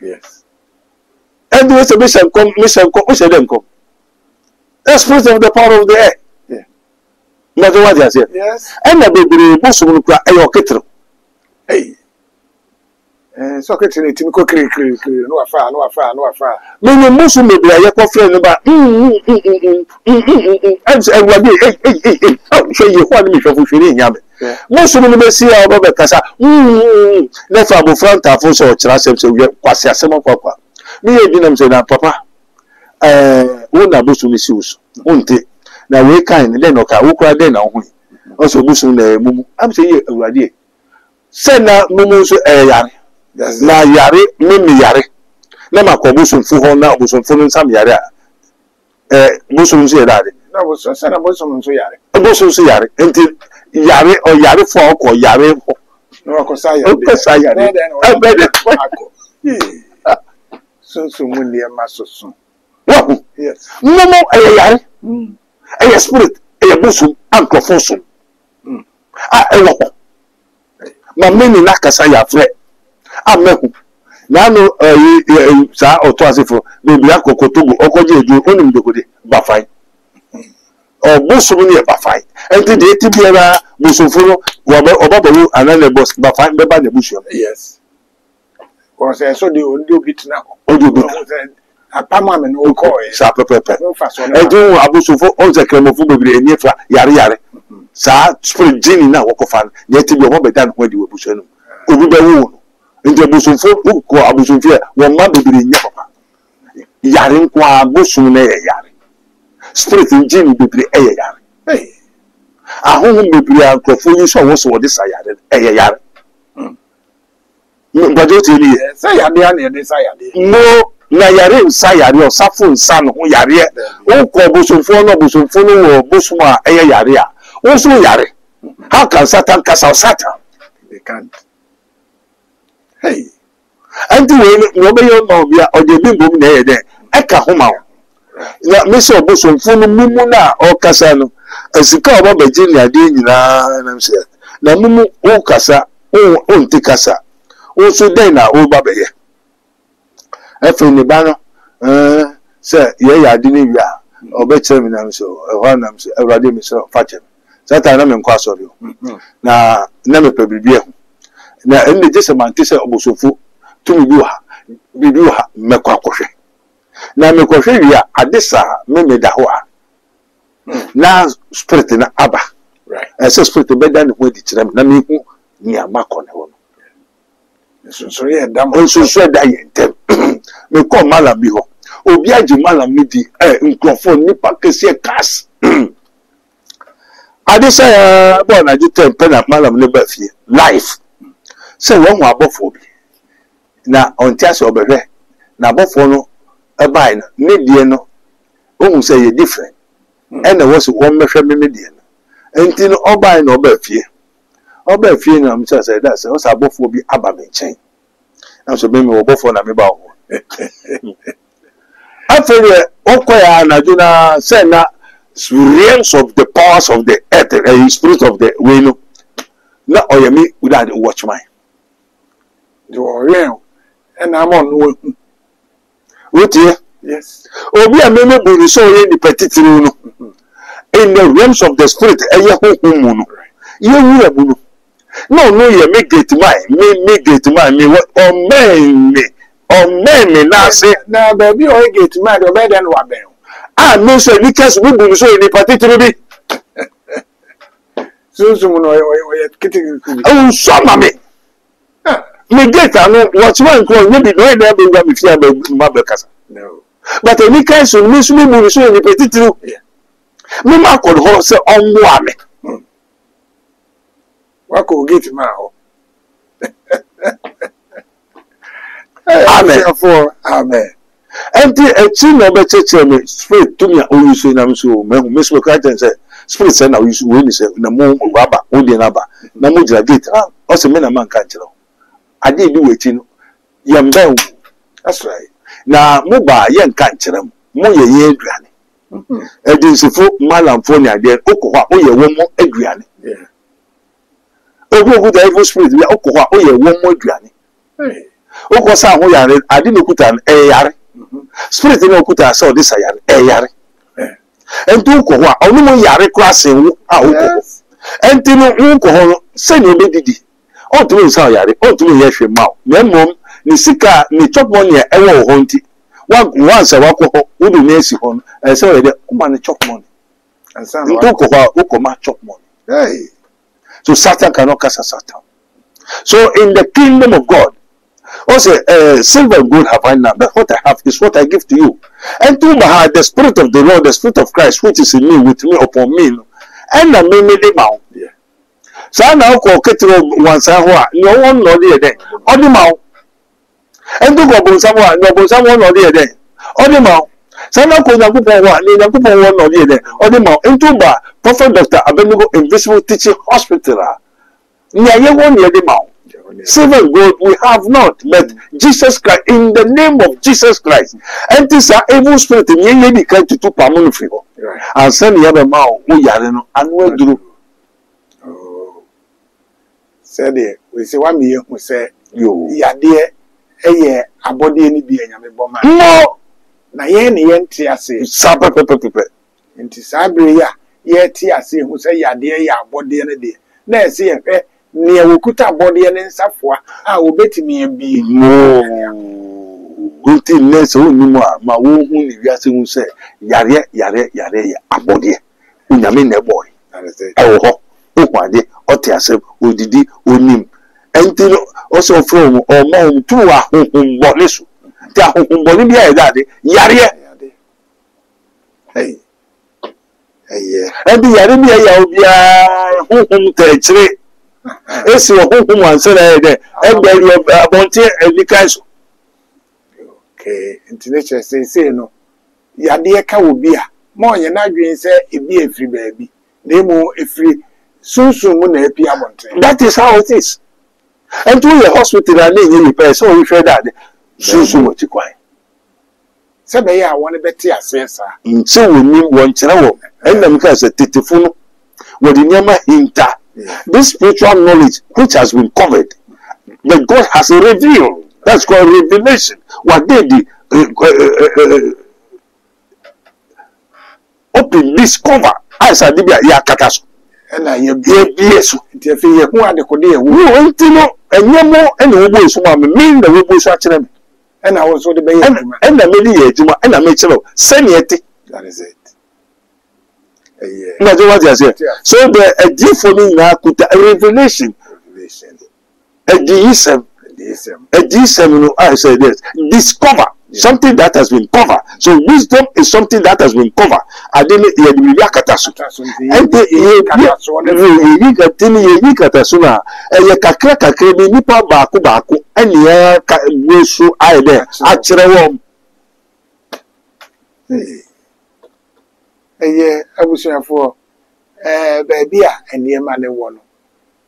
Yes. And there is a mission come, which them come. The Spirit of the power of the air. Yeah. That's what I said. Yes. And the baby, most of them cry, Ayo Ketro. Hey. So continue to go no affair. Many most of them be a friend about and what hey, show you what me for feeling yam. Most of them be see our Baba Casa. Never go front of us or Chasem so we quasi a summer papa. Me dinam say na papa. Una busu misuse. Unte. Na we kind then oka wo kra den na ho. Also busu na mumu. Am say ye awurade. Say na mumu so yare. Na yare mimi yare na makobusu mfu ho na obusu mfu nsam yare busu nso yare Na busu sana busu nso yare. Busu nso yare enti yare o yare fo ko yare ho No akosa yare. Akosa yare Ebede ako. So mundi amasoso. Wo Yes. Momo yare spirit busu ankofoso ewo ma mini na kasa ya fre amehu nanu sa oto asifo bebi akoko togo okoje eju onim dogode bafai obusu ni bafai enti de tibiara busufuro obabawu anane boss bafai beba na busu. Yes. Because I saw the audio bit now. Audio bit. Apama me no call. Sa pepepe. Eju abusufo onze kremofo bebi enyefa yare sa spirit jini na wokofa na tibi omo bedan ho di webusu no obi bewu no nje busufo ko abusufo won ma bebiri nya papa yare nkwa busu na yare spirit jini bebiri yare ahụhụ mebiri akrofo yi so wo so wo de sa yare yare gbajo ti ni sa yare na de sa yare no na yare nsa yare o safo nsa no ho yare o ko busufo no wo busu a yare a wo so yare. How can Satan cast out Satan? They can't. Hey. Anyway, nobody know me or the bimbo na there. Eka homa. Na me so boso mfunu mumu na o kasa no. Asika oba Virginia de nyina na mse. Na mumu o kasa, o nti kasa. O so den na o ba beye. Efe ni ba no se ye ya de ni wia. Oba kire mi na mse. Ehwa na mse. Ewrade mi so fa kire. Satan na me nkwa sori o. Na me pe bibie ho. Na enne je se mante se obosofo tumi bi ha mekwa kohwe. Na mekwohwe wi a adesa me da ho a. Na spirit na aba. Right. Ese spirit be da ne ho di kire me na me hu ni amakọ ne ho no. So ye dam. So da ye ntem. Me ko malam bi ho. Obi agi malam mi di nkrofo nipa kese kas. Adisa ya bo na jitem pe na malam ne ba fie life. Say won ho abofo bi. Na ontia se obehwe na abofo no ebai no ne die no ohun say ye different. And there was one mehwe me die no. Enti no obai no oba fie. Oba fie na am say that say o sa abofo bi aba me nchen. Na so be me obofo na me ba ho. After okoya na juna say na realms of the powers of the earth, spirit of the way no. Na oyemi without watch mine. You are real. And I'm on What here? Yes. Obi a meme buru so ye ni petitiri no. In the realms of the spirit, eye honhom mu no. Ye wura mu no. No ye me get my me on me na say Na baby o get my do better than wa ben. ah no say ni case we buru so ye ni petitiri bi. So no o kiti. Oh so mama. Me get anu what one call maybe no dey be me fear be kasa. No. But any case so me so buru so ye ni petitiri. Me ma call ho say onwo ame. Wako get my ho. Amen. Amen. And the team of the church spirit to me, oh, you say, I'm so, Miss McCartan said, spirit said, now you should win, say, the moon of Baba, Odianaba, Namuja gate, also men a man can't you know. I did do it, you know. Young Ben, that's right. Now, Muba, young can't you know, more ye granny. And this is for Malamfonia, there, Okoa, oh, ye one more Adriani. Yeah. Oh, good evil spirit, we are Okoa, oh, ye one more granny. Okosa, who are I didn't put an air. Spirit in Okuta saw this ayare. And two koa, only yare crossing out. And Tino Unko, send your baby. Oh, to me, Sayari, oh, to me, yes, your mouth. Mem, Nisika, ni chop money, ever haunty. Once a walk would be mercy on, and so the woman chop money. And some Ukoma chop money. Hey. So Satan cannot cast a Satan. So in the kingdom of God, also, silver and gold have I none, but what I have is what I give to you. And to my heart, the Spirit of the Lord, the Spirit of Christ, which is in me, with me, upon me, and I may make them out. So I now call Ketro once I want, no one nor the other, on the mouth. And to go someone, no someone or the other, on the mouth. So now call Nakupo one, Nakupo one or the other, on the mouth. And to my Prophet Dr. Abednego Invisible Teaching Hospital. Near you one near the mouth. Silver and gold we have not, but Jesus Christ, in the name of Jesus Christ. And this are evil spirit in any lady can to permanent figure. And send the other man who yareno and we do. Oh, said it. We say 1 million who say, You, ya dear, a year, a body any be a bomber. no, Na yen tia say, Sapa Pepe. into Sabria, ye tia say, who say ya dear, ya body any day. Now see a fair. Near Wukuta body and in Safwa, I will bet me and be No, until next anymore. My woman, you say, Yare, a body. Unyamin, boy. Oh, Wade, Otiasem, Udidi, Unim. And also from or more to a home bodies. The home body, daddy, Yare. Hey, hey, And the Yarabia, home territory. Esi ohun wan se na ede egberi abonte edikaso. Okay, international say no. Yade ka obi a mo ye na dwen se ebi efri baabi. Na emu efri sunsun mu na epi abonte. That is how it is. And to the hospital and you repair so we fed that sunsun mo ti kwan. Se be ya won beti ase sa. So we nim won kire wo. And them ka say tetefu no. Wo di nyama hinta. This spiritual knowledge which has been covered, that God has revealed. That's called revelation. What they did, open, discover. As I did, ya kataso. Na ye Yes, ti fe ye hu ade ko de ye wu. we want to know, and you more, and we will so mean the we will search them. And I was so the be ye. And the many years, and I make sure, send it. That is it. Yeah. That's what you say. So the different now could a revelation. A DSM. A DSM, I say this. Discover something that has been covered. So wisdom is something that has been covered. I didn't hear the Yakatasu. And the Yikatasuna, and the Kakaka, Nipa Baku, and the Wisu I there. Actually, abusuafo baby a enema ne wo no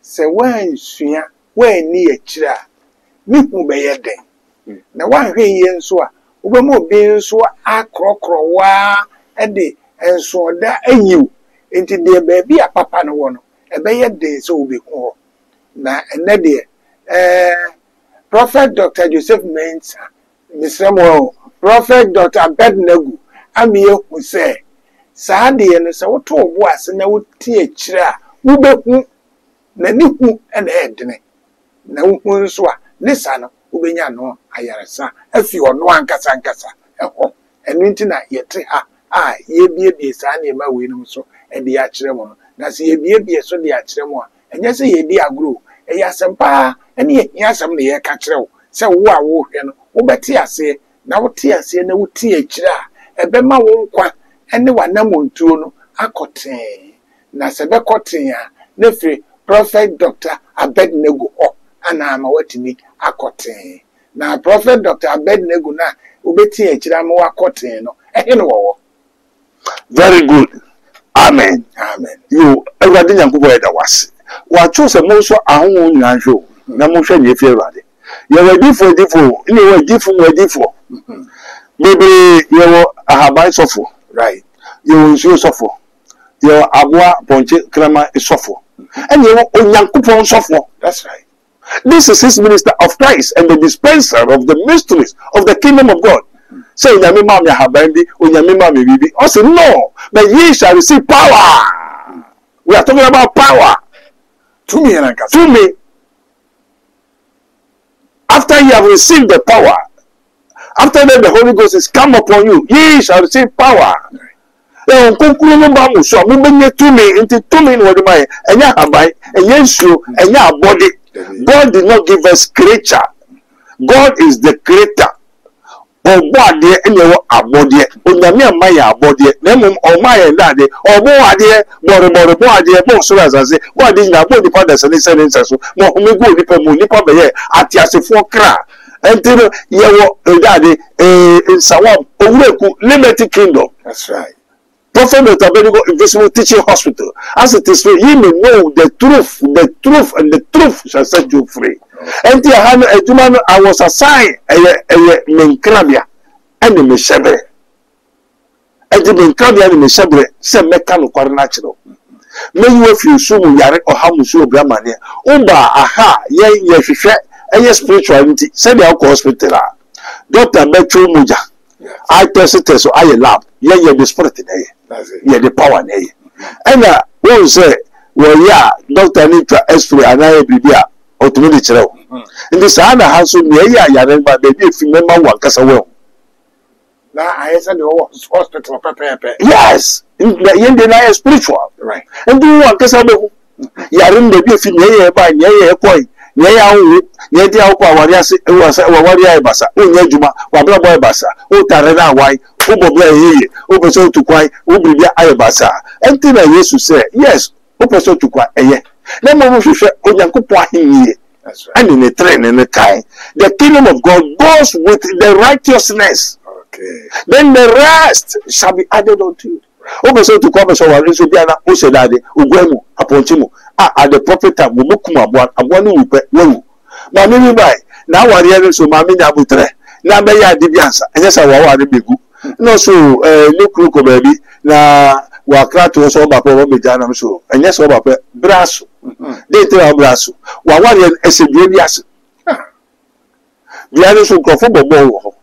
se wan sua wan ni akira ni hu be ye den na wan hwe ye nso a wo be mo bi nso akrokro wa de enso da anyiw enti de baby a papa ne wo no e be ye den so wo be hu na ene de Prophet Dr. Joseph Mensah misremo Prophet Dr. Abednego Amiye hu say saa de no se woto obo ase na woti akire a wobehu na ni hu na edene na hu nso a ne sa no wobenya no ayaresa afi ono ankasa eho enu nti na yete ha ye bie saa na ma we no so e de akire mo no na se ye bie so de akire mo a enye se ye di agro e ya sempa ene ye asem na ye ka kire wo se wo a wo hwe no wo beti ase na wote ase na wuti akire a ebema wo nkwa ene wanamontuo no akoten na sebe koten a na firi Prophet Dr. Abednego ana ama watini akoten na Prophet Dr. Abednego na obeti akire ama wakoten no ehe no wo. Very good. Amen. Amen. You everybody nyankubo eda wase wa chose mo so ahun nyanhwe na mo hwe ne fi everybody ye wadifo ni wadifo maybe ye ahaban sofo, right? Ye nsuo sofo, ye aboa ponche krama sofo, and ye onyankopon sofo. That's right. This is his minister of Christ and the dispenser of the mysteries of the kingdom of God. Say onyame ma me ahaban bi onyame ma me bibi. I say no, but ye shall receive power. We are talking about power. To me. After you have received the power, after that the Holy Ghost is come upon you, ye shall receive power. God did not give us creature. God is the creator. Body and your body, Unyamia Maya body, Nemum or Maya and Daddy, or more idea, more so as I say, why didn't I put the fathers and his sentence? More Nipa Baye, Atias for cra, and till you daddy in Sawam, Liberty Kingdom. That's right. Prophet Dr. Abednego Invisible Teaching Hospital. As it is free, you may know the truth, and the truth shall set you free. And I was assigned a Menkrabia and the Meshabre. And the Menkrabia and the Meshabre said Mekano Coronatural. May you if you soon Yare or Hamusu Bramania. Aha, ye spirituality, send the hospital. Dr. Metro Muja. I tested so I lab. Yeah, the spirit in here. The power in here. And one say, well, yeah, Dr. Nitra Esprit and I be there. Automatically, in this other house, yeah, baby, if you remember one, because I will. Now I said the hospital, yes, in the end, I spiritual, right? And do one, because I will. Yarin baby, if you near by near a point, near the Alpa Warias, it was a Waria Bassa, Juma, Wabra Bassa, O Tarana, why, Obo Opeso to quite, Ubia Ayabassa. And then I used to say, yes, Opeso to quite, eh. Let me say, that's right. And in the train and the kind, the kingdom of God goes with the righteousness. Okay. Then the rest shall be added unto you. Also to come so Rizubiana, Usedade, Uguemu, Aponchimo, at the proper time, Mukuma, Abonu, Wemu. Mammy, by now, I hear so Mamina Butre, Nabaya Dibiansa, and yes, I want to be good. No, so, look, baby, now. Wakra to us all about Janam so, and yes, over Brasso. They tell Brasso. Wawarian as a Julias. The others who go for Bobo.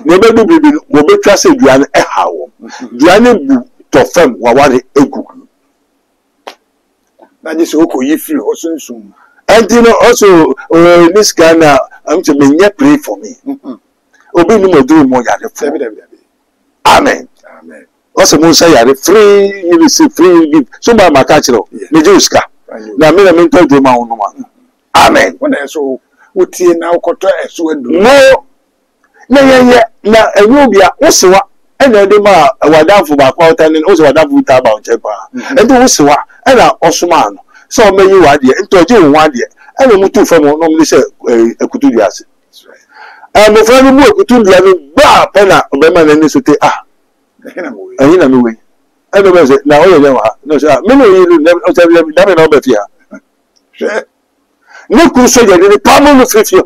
Never do will be trusted Juan Ehao. Juan to firm Wawari Egu. That is Oko Yifu or soon. And you know also, this Ghana, I'm to be pray for me. Obinu do more. Amen. Amen. Also, Musa, free, you receive free gift. So, my macachero, Mejuska. Now, me told you, my own one. Amen. When I saw what you now got to no, now, a Rubia, also, and the Wadam for my quarter, and also Wadam with about Japa. And also, and Osman. So, may you idea, and told you 1 year. And we move to from normally say a Kutudias. And the friend who could do bra penna, Obeman and Nisuke. And in a way, I don't know. Now, no, sir, many never know better. No crusade in the palm of 50 years.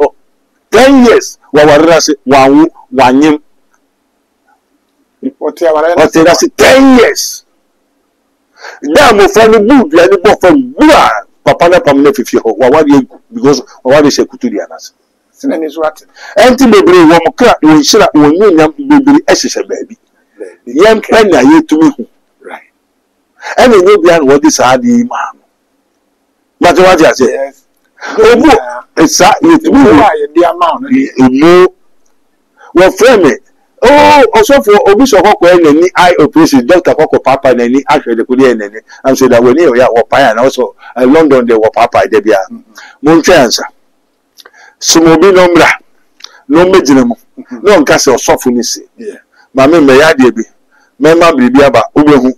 10 years. One year. What 10 years. Now, from the boot, let it go from Papa Pamela 50 years. Because what is a Kutudianas? Sina ni so ate. Enti bebre wo mo kra wo nhira wo nyonyam bebre ehyehyɛ baabi. Yem penya yetumi hu. Right. Ene nye bia no wodi saa de ma. But what you say? Yes. Obu esa yetumi hu. Why ye dia ma no? Emu wo frame oh also for obi so kokko enani eye operation doctor kokko papa nani ahwe de kudi enani am say that when you ya wo pa na also London dey wo papa de bia mo ntwe ansa sumobi nombra no mejina mo no nka se osofo ni se ma me ya de bi me ma biribi aba obehu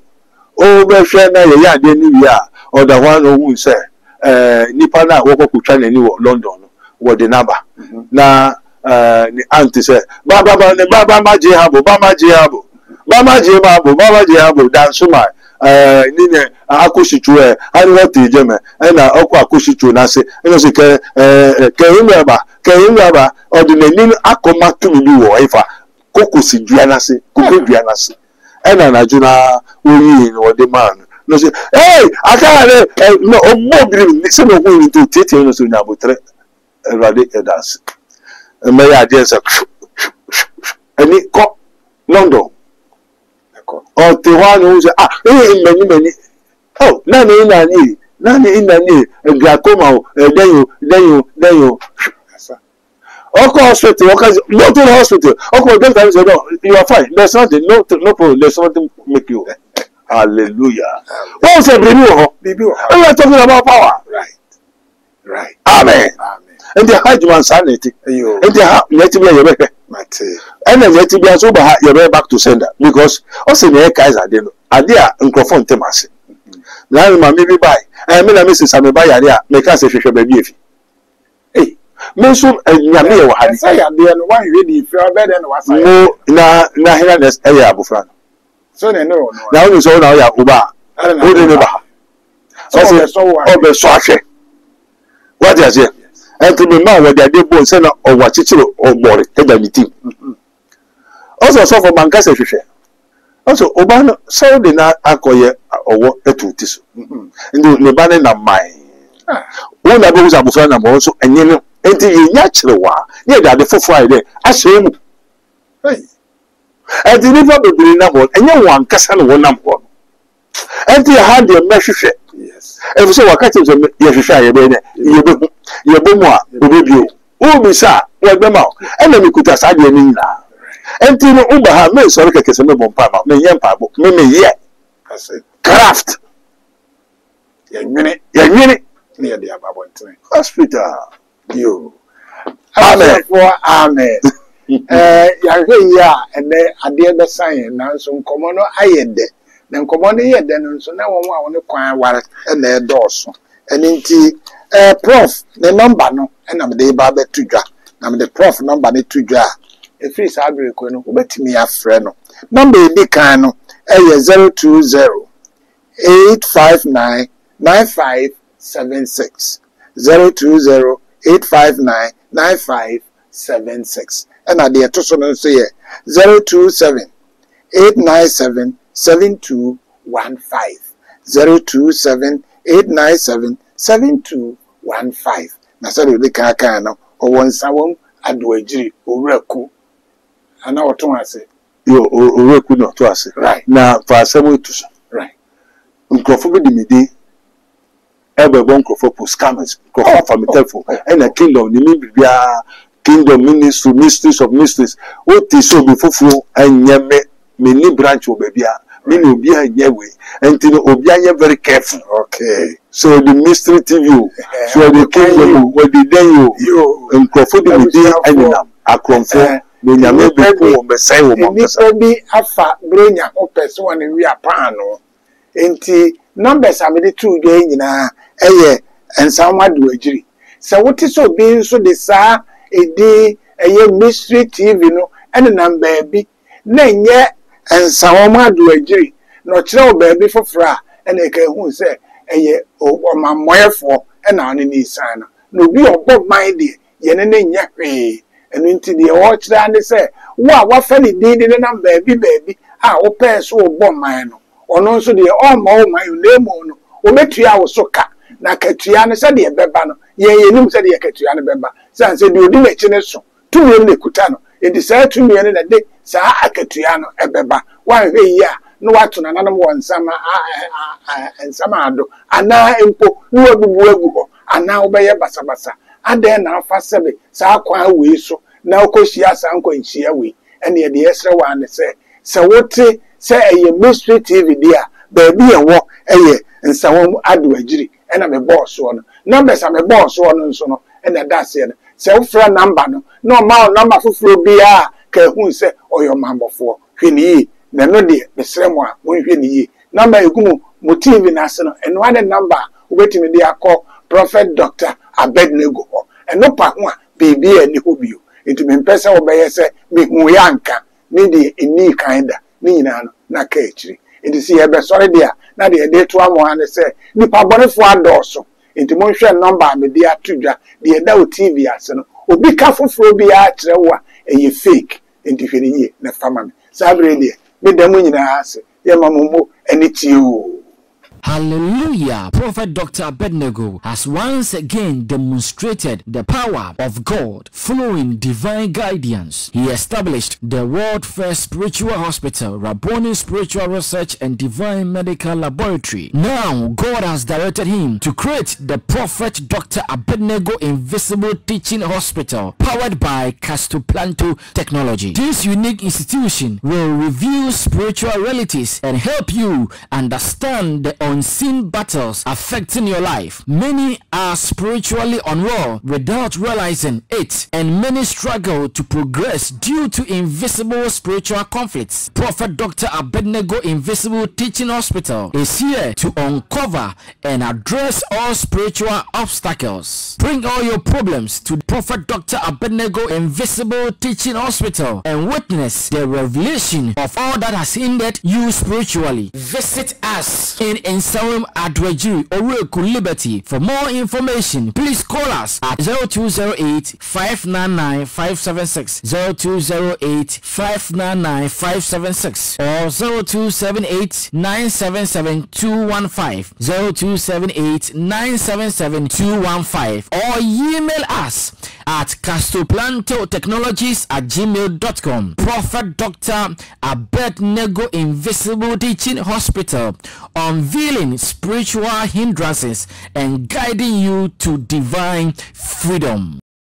o be hwe na ye ya de ni wi a oda hwan no hu se nipa na wo kokko twa nani wo London no wo de naba na ni auntie say baba maji habo dan suma ni ne akoshichu ani what ejeme na okwa akoshichu na se eno se ke imeba odineni akoma tumi bi wo ifa kokosi dua na se ena na juna oyi no de man no say hey akare no obobiri se no hu ni to tete no so nyabotre erade edas me ya dey say any ko London o te wa no say many oh nani glaucoma then you okay hospital okay go to the hospital okay doctor say no you are fine there's nothing no problem there's nothing make you hallelujah what say baby we are talking about power right amen and the hard man sanity and the let me your back and then let me so ba your back to sender because also the kaiser dey no adia microphone temase na ma me bi buy me na message am buy area me ka se hwehwe ba bi efi me so nyame ye wa ha say ya dey no one ready if you better than was no na hena next area abufra so no na o so na o ya oba o de ne ba so be so ahwe what you say and to be man with the day bone say na owa chichiro ogbore tega mi team also so for banka se hwehwe also oba no so de na akoye owo etuti so ndi ne ba ne na mai wo na be uza bufra na mo so enye no enti ye nya chirewa ye da de fofo ai de ahye mu enti ni fa bebiri na mo enye wan kasa no won nam ho enti ha de mehwehwe yes e so wakati so ye hwehwe ye be ne ye be mu a obebio o bi sa wo gbe ma e na mi kuta sa de ni na enti no uba ha me so keke se me bompa ma me ye mpa bo me ye craft ye nwene ne ye de ababonten hospital yo amen ya hwe ya ene ade be san na so nkomo no ayede na nkomo no yede no so na won a won kwan ware na e dooso eni nti prof the number no na me de ba betudwa na me de prof number ne tudwa e free sa breko no obetimi afre no number e di kan no 020 859 9576 020 859 9576 and at the etoso no so ye 027 897 7215 027 897 7215 na so de kan no o wonsa won adoagiri owuraku ana oton ase yo owuraku no to ase right na fa asemo etuso right nkrofo bi dimidi ebe bon nkrofo po scammers nkrofo fa me telephone and a kingdom ni mi bibia kingdom ministry mysteries of mysteries o ti so bi fufu anyeme me ni branch obabia me ni obi anyewe enti no obi anye very careful okay so the mystery tv so the kingdom what the day you nkrofo bi di anyinam akromfo no nyame be ko be sai wo mo kasa bi afa bronya opese won wi apano enti numbers amede tu dwe nyina eye ensanwa do agiri se wote so bi nso de saa edi eye mystery tv no ene number bi na nye ensanwa do agiri no kire oba bi fofora ene ka hu se eye omamoyefo ena one ni san no obi obo mind de ye ne nya hwe enu nti de o kire ande se wo a wafa ni din de number bi baabi a wo pɛ so obo mind no ono nso de o ma o man nemo no o metua wo so ka na katua ne se de beba no ye nim said ye ketua no beba san said odi na chi ne so tumi ne kuta no edi saa tumi ne na de saa akatua no ebeba wa hwe yi a no wato na nanam won sama nsama ado ana empo no wabubu agu ho ana obeye basabasa ade na afa sebe saa kwa we so na okohia saa nkwanhia we ene ye de yesre wa ne se wote se eye mystery TV dia ba bi ewo eye nsawom ado agiri ena me boss wo no numbers a me boss wo no nso no ena da se no se wo fra number no no ma number fufuro bia ka hu se oyo mambofo hwini na no de mesre mo a wonhwe ni yi number ekumu mo TV na se no eno ade number ubetimi de akọ Prophet Dr. Abednego eno pa ho a bibi ani ho bio enti me mpesa wo beye se me hu ya nka ni de eni kinda ni nyina no na ka ekiri enti si ebe sori de a na de de to amo ane se nipa bonefo adoso enti mo hwe number me de atudwa de da o TV ase no obi ka foforo bi a kire wo a eye fake enti hwe ni na fama me sabre de me da mo nyina ase ye mamumo eni ti o. Hallelujah. Prophet Dr. Abednego has once again demonstrated the power of God following divine guidance. He established the world first spiritual hospital, Rabboni Spiritual Research and Divine Medical Laboratory. Now, God has directed him to create the Prophet Dr. Abednego Invisible Teaching Hospital, powered by Castoplanto Technology. This unique institution will reveal spiritual realities and help you understand the unseen battles affecting your life. Many are spiritually unwell without realizing it, and many struggle to progress due to invisible spiritual conflicts. Prophet Dr. Abednego Invisible Teaching Hospital is here to uncover and address all spiritual obstacles. Bring all your problems to Prophet Dr. Abednego Invisible Teaching Hospital and witness the revelation of all that has hindered you spiritually. Visit us in Nsawam Adwajiri, Oreku Liberty. For more information, please call us at 0208-599-576, 0208-599-576, or 0278-977-215, 0278-977-215, or email us at castoplantotechnologies@gmail.com. Prophet Dr. Abednego Invisible Teaching Hospital, unveiling spiritual hindrances and guiding you to divine freedom.